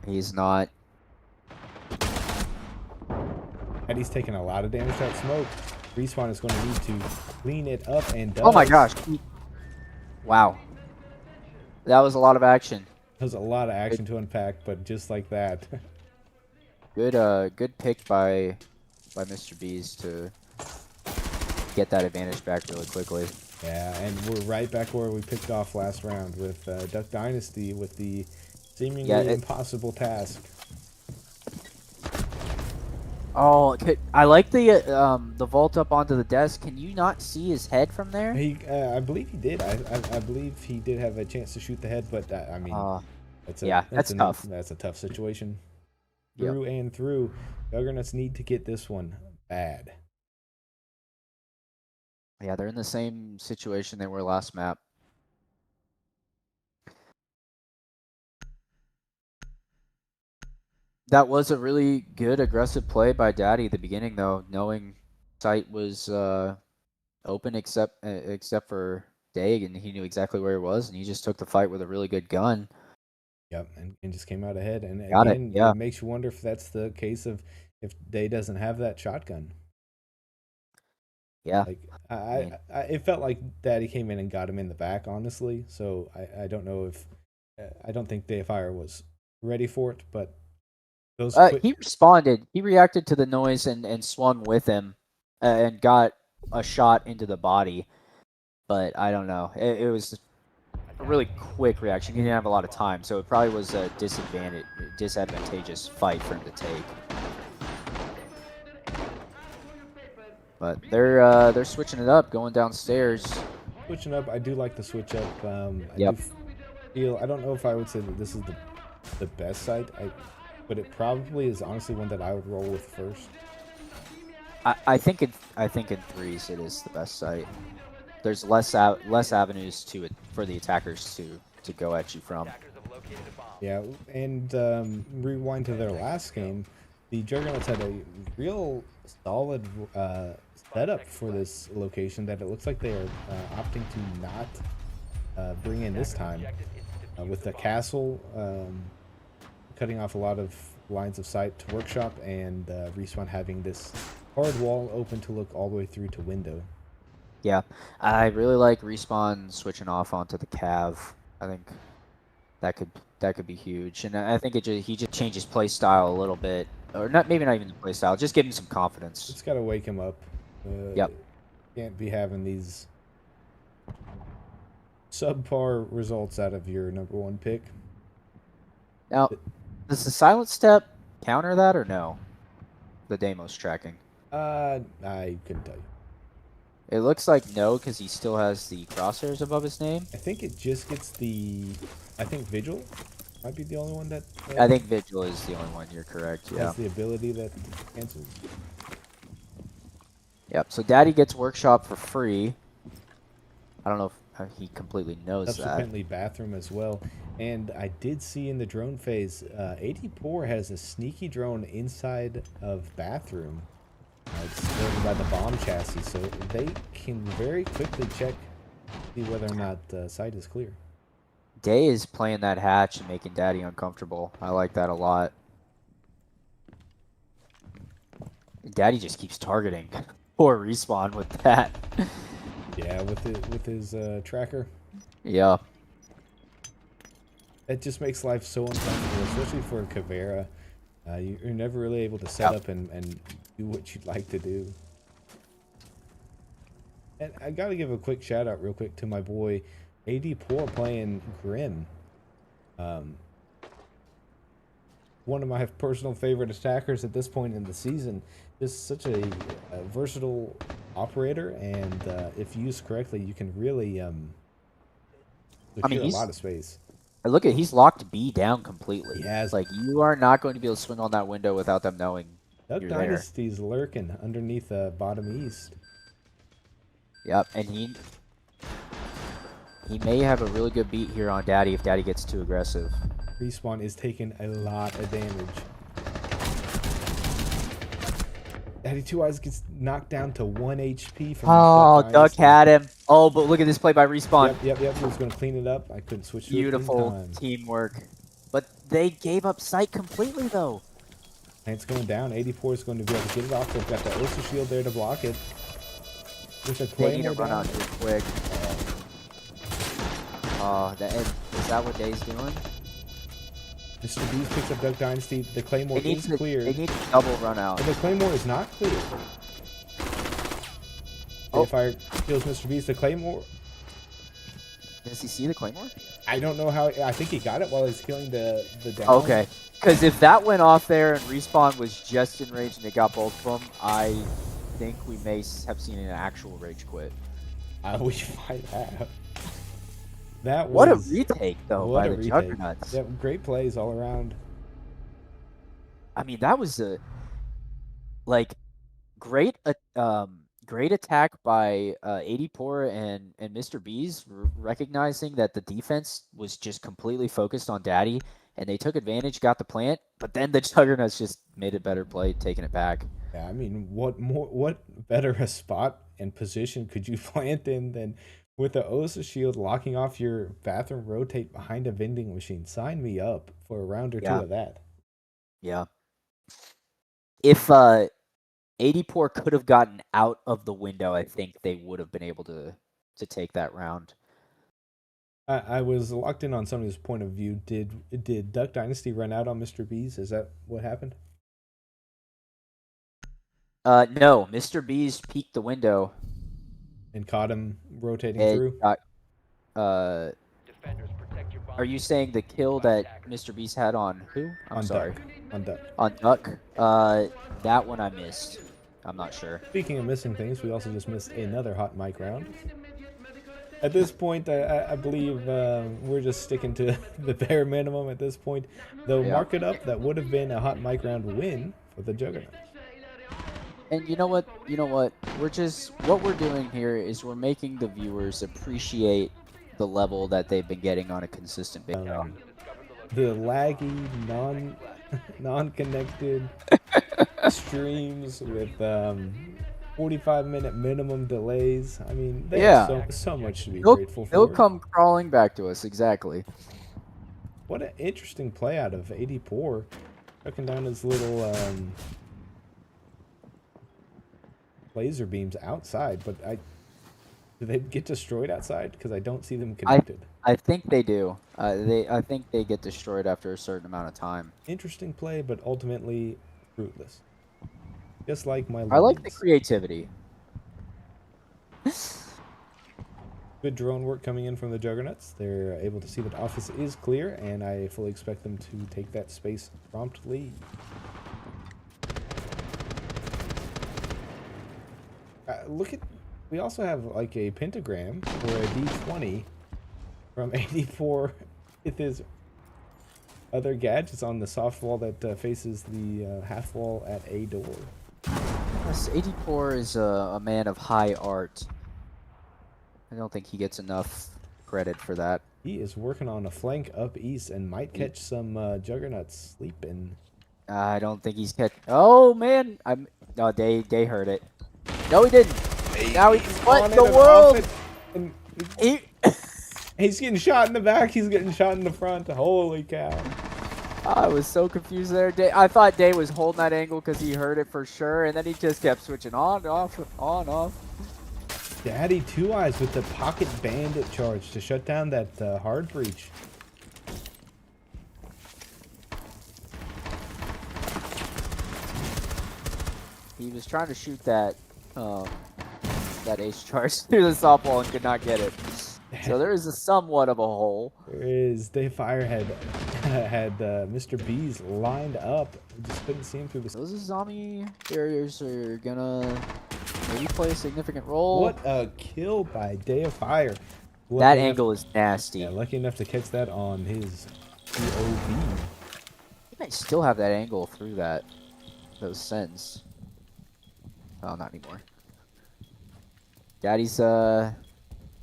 He's not. Daddy's taking a lot of damage to that smoke. Respawn is going to need to clean it up and does. Oh my gosh! Wow, that was a lot of action. There's a lot of action to unpack, but just like that. Good pick by Mr. Bees to get that advantage back really quickly. Yeah, and we're right back where we picked off last round with Duck Dynasty with the seemingly impossible task. Oh, I like the vault up onto the desk. Can you not see his head from there? I believe he did. I believe he did have a chance to shoot the head, but I mean, that's tough. That's a tough situation. Yep. Through and through, Juggernauts need to get this one bad. Yeah, they're in the same situation they were last map. That was a really good aggressive play by Daddy at the beginning, though, knowing site was open except for Dag, and he knew exactly where he was, and he just took the fight with a really good gun. Yep, and just came out ahead. And again, it makes you wonder if that's the case of if Day doesn't have that shotgun. Yeah. Like it felt like Daddy came in and got him in the back, honestly. So I don't know if I don't think Deifier was ready for it, but those he responded. He reacted to the noise and swung with him and got a shot into the body. But I don't know. It was a really quick reaction. He didn't have a lot of time, so it probably was a disadvantageous fight for him to take. But they're switching it up, going downstairs. Switching up, I do like the switch up. Yep. I don't know if I would say that this is the best site, but it probably is honestly one that I would roll with first. I think in threes it is the best site. There's less avenues to it for the attackers to go at you from. Yeah, and rewind to their last game. the Juggernauts had a real solid setup for this location that it looks like they are opting to not bring in this time. With the castle cutting off a lot of lines of sight to workshop, and Respawn having this hard wall open to look all the way through to window. Yeah, I really like Respawn switching off onto the Cav. I think that could be huge, and I think he just changed his play style a little bit, or maybe not even the play style, just give him some confidence. It's got to wake him up. Yep. Can't be having these subpar results out of your #1 pick. Now, does the silent step counter that or no? The Deimos tracking. I couldn't tell you. It looks like no, because he still has the crosshairs above his name. I think it just gets the. I think Vigil might be the only one that. I think Vigil is the only one. You're correct. Yeah. Has the ability that cancels. Yep. So Daddy gets Workshop for free. I don't know if he completely knows that. Subsequently, Bathroom as well. And I did see in the drone phase, 84 has a sneaky drone inside of Bathroom. It's supported by the bomb chassis, so they can very quickly check, see whether or not the site is clear. Day is playing that hatch and making Daddy uncomfortable. I like that a lot. Daddy just keeps targeting poor Respawn with that. Yeah, with his tracker. Yeah. It just makes life so uncomfortable, especially for Caveira. You're never really able to set up and do what you'd like to do. And I gotta give a quick shout out real quick to my boy AD Poor playing Grim. One of my personal favorite attackers at this point in the season. Just such a versatile operator, and if used correctly, you can really secure a lot of space. Look at, he's locked B down completely. He has. Like, you are not going to be able to swing on that window without them knowing Duck you're Dynasty's lurking underneath bottom east. there. Yep, and he may have a really good beat here on Daddy if Daddy gets too aggressive. Respawn is taking a lot of damage. Daddy Two Eyes gets knocked down to 1 HP from Duck had him. Oh, but look at this play by Respawn. Yep. He was going to clean it up. I couldn't switch to it in Beautiful time. teamwork. But they gave up sight completely, though. And it's going down. 84 is going to be able to get it off. They've got the Osa shield there to block it. With a They need to Claymore run out down. here quick. Is that what Day's doing? Mr. Beast picks up Duck Dynasty. The Claymore is cleared. They need to double run out. And the Claymore is not cleared. Oh. Fire kills Mr. Beast. The Claymore. Does he see the Claymore? I don't know how. I think he got it while he's killing the down. Okay. Because if that went off there and Respawn was just in range and they got both of them, I think we may have seen an actual rage quit. We might have. That was, What a retake, though, what by a the retake. Juggernauts. Yep, great plays all around. I mean, that was a great attack by 84 and Mr. B's, recognizing that the defense was just completely focused on Daddy, and they took advantage, got the plant, but then the Juggernauts just made a better play, taking it back. Yeah, I mean, what better a spot and position could you plant in than with the Osa shield locking off your Bathroom rotate behind a vending machine? Sign me up for a round or two of that. Yeah. If 84 could have gotten out of the window, I think they would have been able to take that round. I was locked in on somebody's point of view. Did Duck Dynasty run out on Mr. B's? Is that what happened? No, Mr. B's peeked the window. And caught him rotating and through? got, are you saying the kill that Mr. Beast had on who? I'm sorry. Duck. On Duck. On Duck? That one I missed. I'm not sure. Speaking of missing things, we also just missed another hot mic round. At this point, I believe we're just sticking to the bare minimum at this point. Though mark it up, that would have been a hot mic round win for the Juggernauts. And you know what? What we're doing here is we're making the viewers appreciate the level that they've been getting on a consistent basis. The laggy, non-connected streams with 45-minute minimum delays. I mean, they Yeah. have so much to be They'll, grateful they'll for. come crawling back to us, exactly. What an interesting play out of 84. Chucking down his little laser beams outside, but do they get destroyed outside? Because I don't see them connected. I think they do. I think they get destroyed after a certain amount of time. Interesting play, but ultimately fruitless. Just like my I like the Lumens. creativity. Good drone work coming in from the Juggernuts. They're able to see that office is clear, and I fully expect them to take that space promptly. We also have like a pentagram or a D20 from 84 with his other gadgets on the soft wall that faces the half wall at a door. Yes, 84 is a man of high art. I don't think he gets enough credit for that. He is working on a flank up east and might catch some Juggernuts sleeping. I don't think he's catch. Oh man, no, they heard it. No, he didn't. Now he's what in the world? And He he's getting shot in the back. He's getting shot in the front. Holy cow! I was so confused there. I thought Day was holding that angle because he heard it for sure, and then he just kept switching on, off, on, off. Daddy Two Eyes with the pocket bandit charge to shut down that hard breach. He was trying to shoot that ace charge through the softball and could not get it. So there is a somewhat of a hole. There is. Dave Fire had Mr. B's lined up. We just couldn't see him through the. Those zombie barriers are gonna maybe play a significant role. What a kill by Day of Fire. That angle is nasty. Yeah, lucky enough to catch that on his POV. He might still have that angle through those sends. Oh, not anymore. Daddy's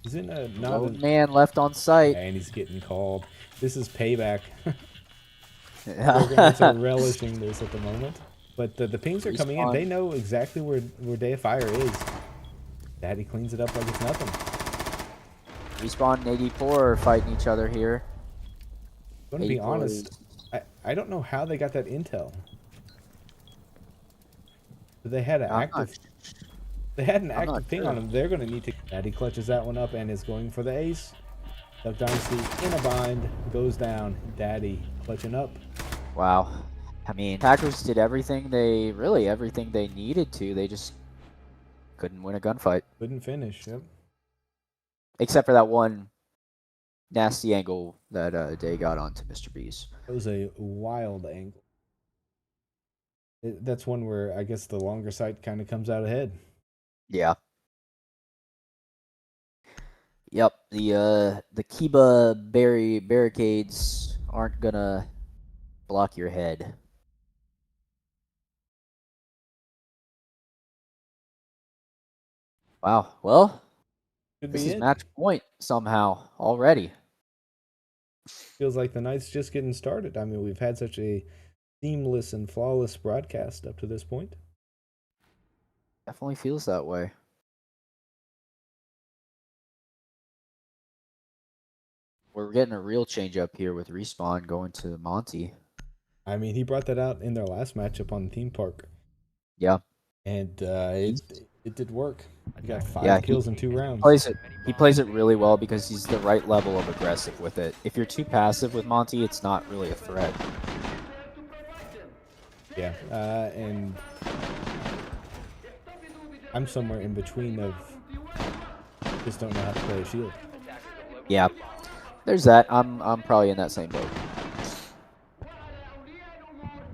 He's in a lone man left on site. and he's getting called. This is payback. Juggernuts are relishing this at the moment. But the pings are coming in. They know exactly where Day of Fire is. Daddy cleans it up like it's nothing. Respawn and 84 are fighting each other here. I'm gonna be honest. I don't know how they got that intel. They had an active. They had an active ping on them. They're going to need to. Daddy clutches that one up and is going for the ace. Duck Dynasty in a bind. Goes down. Daddy clutching up. Wow. I mean, Packers did everything everything they needed to. They just couldn't win a gunfight. Couldn't finish. Yep. Except for that one nasty angle that Day got onto Mr. B's. That was a wild angle. That's one where I guess the longer sight kind of comes out ahead. Yeah. Yep. The Kiba barricades aren't gonna block your head. Wow. Well, this is match point somehow already. Feels like the night's just getting started. I mean, we've had such a seamless and flawless broadcast up to this point. Definitely feels that way. We're getting a real change up here with Respawn going to Monty. I mean, he brought that out in their last matchup on the theme park. Yeah. And it did work. He got 5 kills in 2 rounds. He plays it really well because he's the right level of aggressive with it. If you're too passive with Monty, it's not really a threat. Yeah, and I'm somewhere in between of just don't know how to play a shield. Yeah, there's that. I'm probably in that same boat.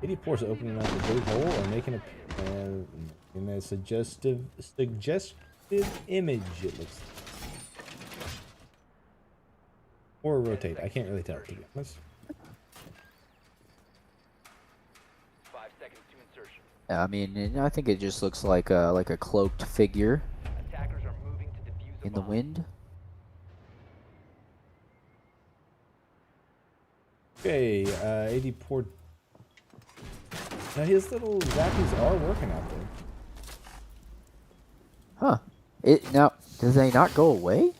84 is opening up a big hole and making in a suggestive image. It looks or rotate. I can't really tell, to be honest. 5 seconds to insertion. I mean, I think it just looks like a cloaked figure Attackers are moving to defuse in the wind. Okay, 84 Now his little zappies are working out there. Huh. Now, does they not go away?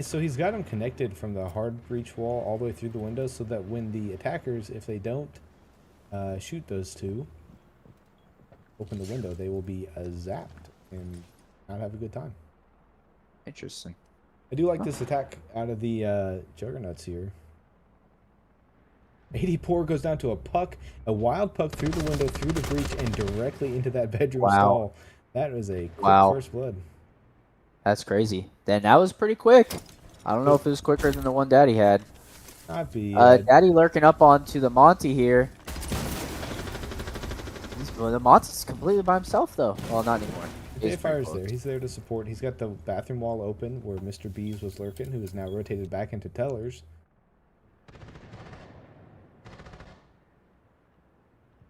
So he's got them connected from the hard breach wall all the way through the window, so that when the attackers, if they don't shoot those two, open the window, they will be zapped and not have a good time. Interesting. I do like this attack out of the Juggernuts here. 84 goes down to a puck, a wild puck through the window, through the breach, and directly into that bedroom Wow. stall. That was a quick Wow. first blood. That's crazy. Then that was pretty quick. I don't know if it was quicker than the one Daddy had. Not be. Daddy lurking up onto the Monty here. The Monty's completely by himself, though. Well, not anymore. He's pretty Fire's close. there. He's there to support. He's got the bathroom wall open where Mr. Bees was lurking, who is now rotated back into Tellers.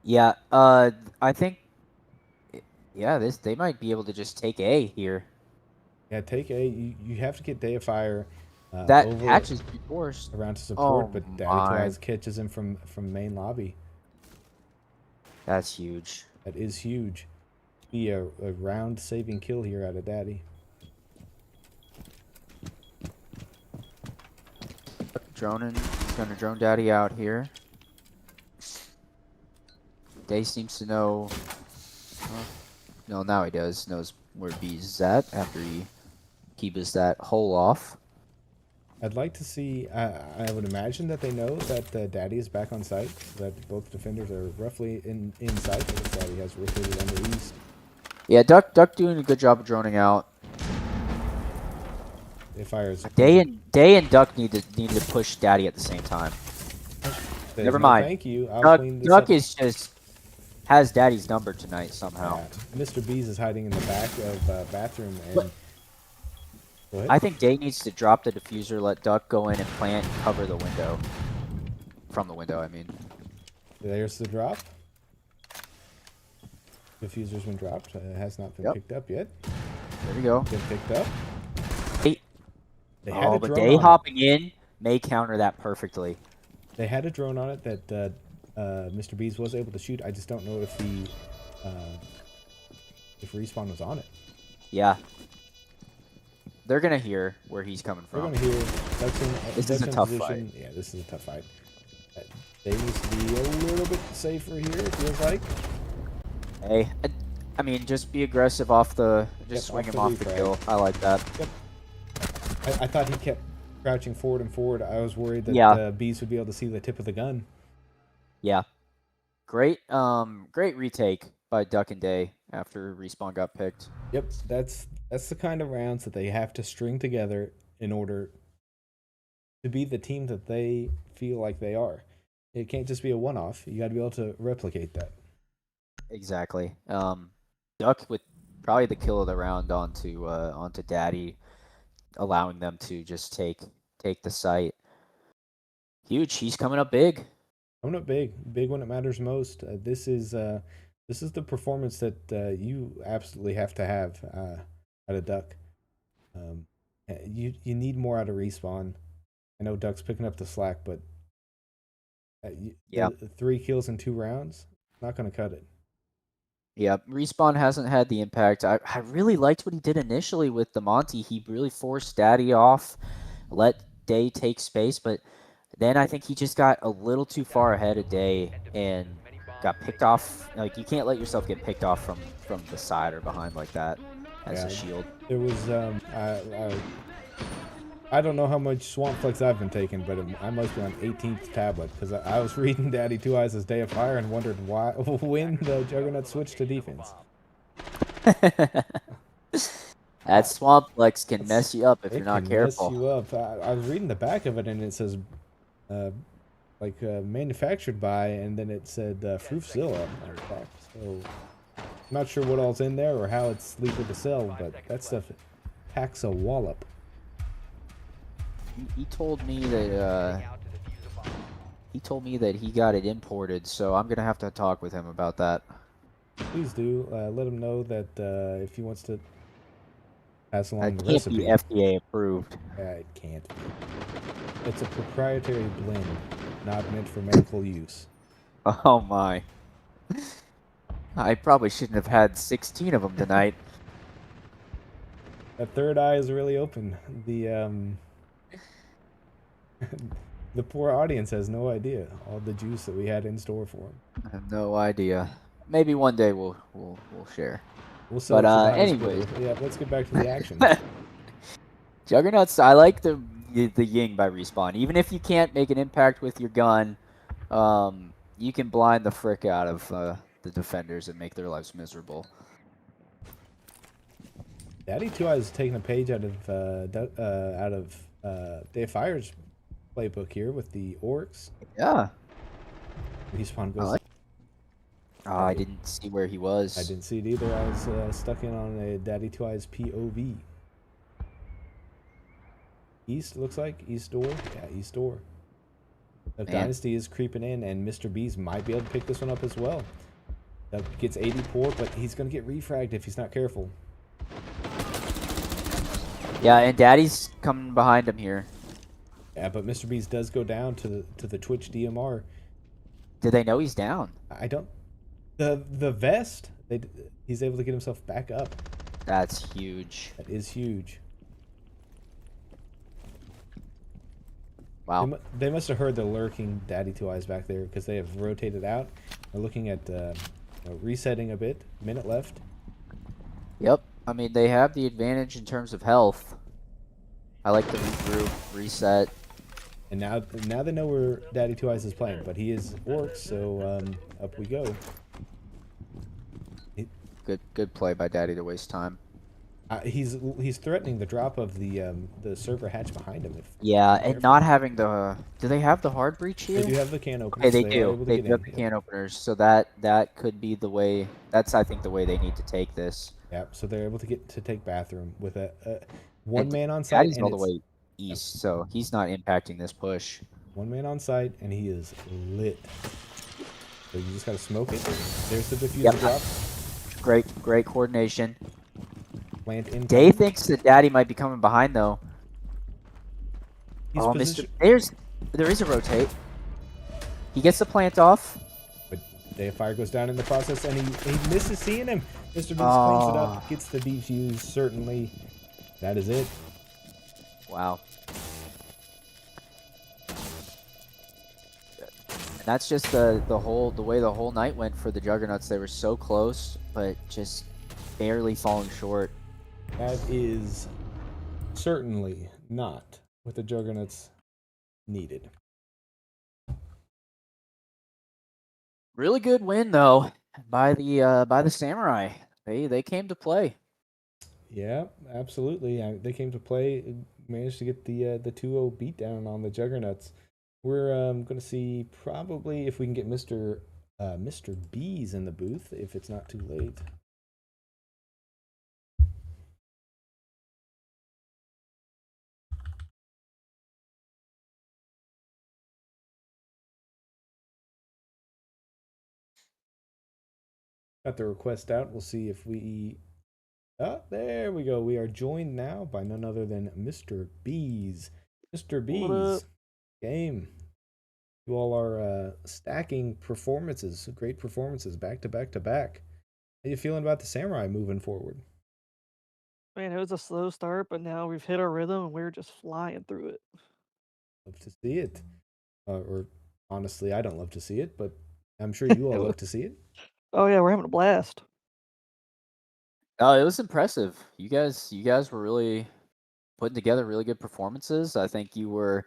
Yeah, I think, yeah, they might be able to just take A here. Yeah, take A. You have to get Deifier That over hatch is forced. around to support, Oh but Daddy my. Two Eyes catches him from main lobby. That's huge. That is huge. Be a round saving kill here out of Daddy. Droning. He's going to drone Daddy out here. Day seems to know. No, now he does. Knows where Bees is at after he keeps that hole off. I'd like to see. I would imagine that they know that Daddy is back on site. That both defenders are roughly in sight. Because Daddy has rotated on the east. Yeah, Duck doing a good job of droning out. It fires. Day and Duck need to push Daddy at the same time. Says, Never "No, mind. thank you. I'll clean this Duck up." is just has Daddy's number tonight somehow. Yeah. Mr. Bees is hiding in the back of bathroom and. What? Go ahead. I think Day needs to drop the diffuser, let Duck go in and plant and cover the window. From the window, I mean. There's the drop. Diffuser's been dropped. It has not been Yep. picked up yet. There we go. Been picked up. Hey. They had Oh, a but drone Day on it. hopping in may counter that perfectly. They had a drone on it that Mr. Bees was able to shoot. I just don't know if the if respawn was on it. Yeah. They're gonna hear where he's coming We're from. going to hear Duck's in, This Duck's is a in tough position. Yeah, this is a tough fight. They needs to be a little bit safer here, it feels like. Hey, I mean, just be aggressive off the, just Yep, swing off him the off the refrag. kill. I like that. I thought he kept crouching forward and forward. I was worried that Yeah. Bees would be able to see the tip of the gun. Yeah. Great retake by Duck and Day after respawn got picked. Yep, that's the kind of rounds that they have to string together in order to be the team that they feel like they are. It can't just be a one-off. You got to be able to replicate that. Exactly. Duck with probably the kill of the round onto Daddy, allowing them to just take the site. Huge. He's coming up big. Coming up big when it matters most. This is the performance that you absolutely have to have out of Duck. You need more out of respawn. I know Duck's picking up the slack, but Yeah. 3 kills in 2 rounds, not going to cut it. Yeah, Respawn hasn't had the impact. I really liked what he did initially with the Monty. He really forced Daddy off, let Day take space, but then I think he just got a little too far ahead of Day and got picked off. Like, you can't let yourself get picked off from the side or behind like that as a Yeah. shield. There was I don't know how much Swamp Flex I've been taking, but I must be on 18th tablet because I was reading Daddy Two Eyes' Day of Fire and wondered why when the Juggernuts switched to defense. That Swamp Flex can mess you up if It you're not can careful. Mess you up. I was reading the back of it and it says manufactured by, and then it said Fruitzilla on the back. So I'm not sure what all's in there or how it's legal to sell, but that stuff packs a wallop. He told me that he got it imported, so I'm gonna have to talk with him about that. Please do let him know that if he wants to pass along It the can't recipe. be FDA approved. It can't be. It's a proprietary blend, not meant for medical use. Oh my. I probably shouldn't have had 16 of them tonight. That third eye is really open. The the poor audience has no idea all the juice that we had in store for them. I have no idea. Maybe one day we'll share. We'll sell But it for Dice anyways, Brew. Yeah, let's get back to the action. Juggernuts. I like the Ying by Respawn. Even if you can't make an impact with your gun, you can blind the frick out of the defenders and make their lives miserable. Daddy Two Eyes is taking a page out of Day of Fire's playbook here with the orcs. Yeah. Respawn goes. I didn't see where he was. I didn't see it either. I was stuck in on a Daddy Two Eyes POV. East looks like East door. Yeah, East door. The Dynasty is creeping in, and Mr. B's might be able to pick this one up as well. Gets 80 poor, but he's gonna get refragged if he's not careful. Yeah, and Daddy's coming behind him here. Yeah, but Mr. B's does go down to the Twitch DMR. Did they know he's down? I don't. The vest. He's able to get himself back up. That's huge. That is huge. Wow. They must have heard the lurking Daddy Two Eyes back there because they have rotated out. They're looking at resetting a bit. Minute left. Yep. I mean, they have the advantage in terms of health. I like the regroup, reset. And now they know where Daddy Two Eyes is playing, but he is orcs, so up we go. Good play by Daddy to waste time. He's threatening the drop of the server hatch behind him. Yeah, and not having the. Do they have the hard breach here? They do have the can openers. Okay, they are do. able to They get do have in. the can openers, so that could be the way. That's I think the way they need to take this. Yeah, so they're able to take bathroom with a one And man on site. Daddy's all the way east, so he's not impacting this push. One man on site, and he is lit. So you just gotta smoke it. There's the diffuser drop. Great coordination. Plant in. Day thinks that Daddy might be coming behind though. He's There is a rotate. He gets the plant off. But Day of Fire goes down in the process, and he misses seeing him. Mr. Beast cleans it up, gets the defuse. Certainly, that is it. Wow. And that's just the way the whole night went for the Juggernauts. They were so close, but just barely falling short. That is certainly not what the Juggernauts needed. Really good win though by the Samurai. They came to play. Yeah, absolutely. They came to play, managed to get the 2-0 beatdown on the Juggernauts. We're going to see probably if we can get Mr. B's in the booth if it's not too late. Got the request out. We'll see if we... Oh, there we go. We are joined now by none other than Mr. B's. Mr. B's game. You all are stacking performances, great performances, back to back to back. How you feeling about the Samurai moving forward? Man, it was a slow start, but now we've hit our rhythm and we're just flying through it. Love to see it. Or honestly, I don't love to see it, but I'm sure you all love to see it. Oh yeah, we're having a blast. Oh, it was impressive. You guys were really putting together really good performances. I think you were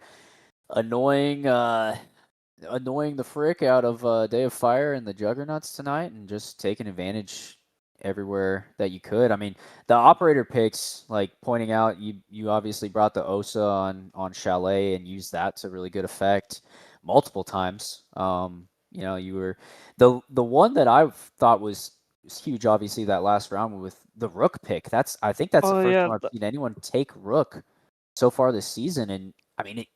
annoying the frick out of Day of Fire and the Juggernauts tonight, and just taking advantage everywhere that you could. I mean, the operator picks, like pointing out, you obviously brought the Osa on Chalet and used that to really good effect multiple times. You were the one that I thought was huge. Obviously, that last round with the Rook pick. I think that's the first time I've seen anyone take Rook so far this season, and I mean it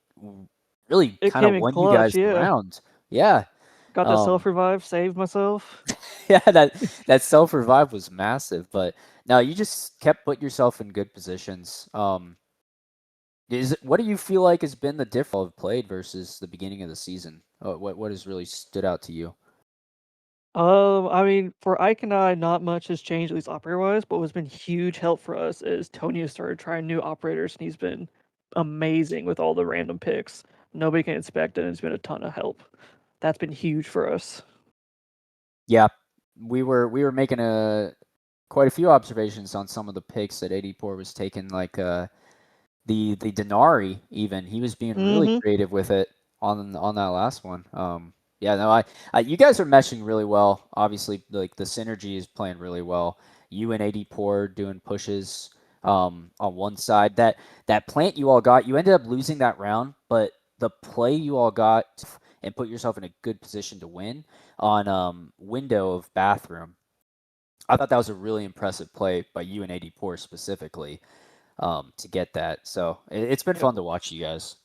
really kind of won you guys around. Yeah. Got that self-revive, saved myself. Yeah, that self-revive was massive, but no, you just kept putting yourself in good positions. What do you feel like has been the difference of played versus the beginning of the season? What has really stood out to you? I mean, for Ike and I, not much has changed, at least operator-wise, but what's been huge help for us is Tony has started trying new operators, and he's been amazing with all the random picks. Nobody can expect it, and it's been a ton of help. That's been huge for us. Yeah, we were making quite a few observations on some of the picks that AD4 was taking, like the Denari even. He was being really Mm-hmm. creative with it on that last one. Yeah, no, you guys are meshing really well. Obviously, like the synergy is playing really well. You and AD4 doing pushes on one side. That plant you all got, you ended up losing that round, but the play you all got and put yourself in a good position to win on window of bathroom. I thought that was a really impressive play by you and AD4 specifically to get that. So it's been fun to watch you guys.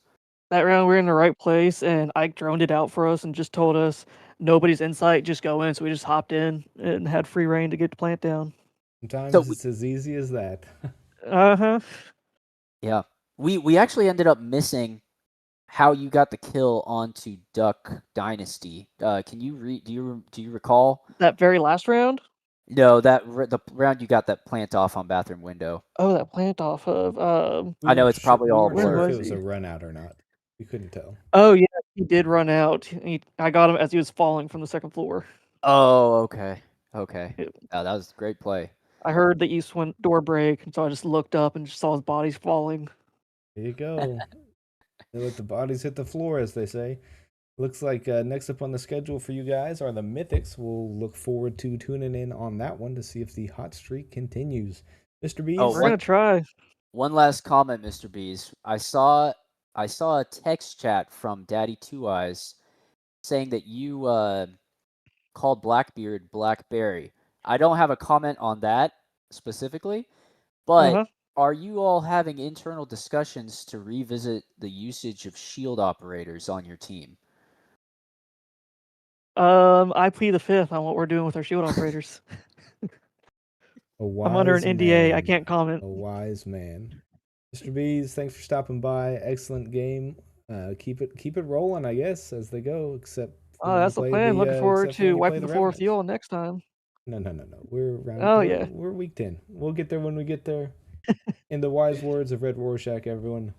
That round, we were in the right place, and Ike droned it out for us and just told us nobody's in sight, just go in. So we just hopped in and had free reign to get the plant down. Sometimes it's as easy as that. Uh-huh. Yeah, we actually ended up missing how you got the kill onto Duck Dynasty. Can you do you recall? That very last round? No, the round you got that plant off on bathroom window. Oh, that plant off of I know it's probably all we weren't sure where if was it was he? a run out or not. We couldn't tell. Oh yeah, he did run out. I got him as he was falling from the second floor. Oh, okay. Okay. It- Oh, that was a great play. I heard the east door break, and so I just looked up and just saw his body falling. There you go. They let the bodies hit the floor, as they say. Looks like next up on the schedule for you guys are the Mythics. We'll look forward to tuning in on that one to see if the hot streak continues. Mr. Bees. Oh, We're gonna try. One last comment, Mr. Bees. I saw a text chat from Daddy Two Eyes saying that you called Blackbeard Blackberry. I don't have a comment on that specifically, but Uh-huh. are you all having internal discussions to revisit the usage of shield operators on your team? I plead the fifth on what we're doing with our shield operators. I'm under an NDA. I can't comment. A wise man. Mr. Bees, thanks for stopping by. Excellent game. Keep it rolling, I guess, as they go. Except Oh, that's the plan. Looking forward except for when to you play wiping the the floor with you all Revenants. next time. No. We're Oh yeah. we're week 10. We'll get there when we get there. In the wise words of Red Rorschach, everyone,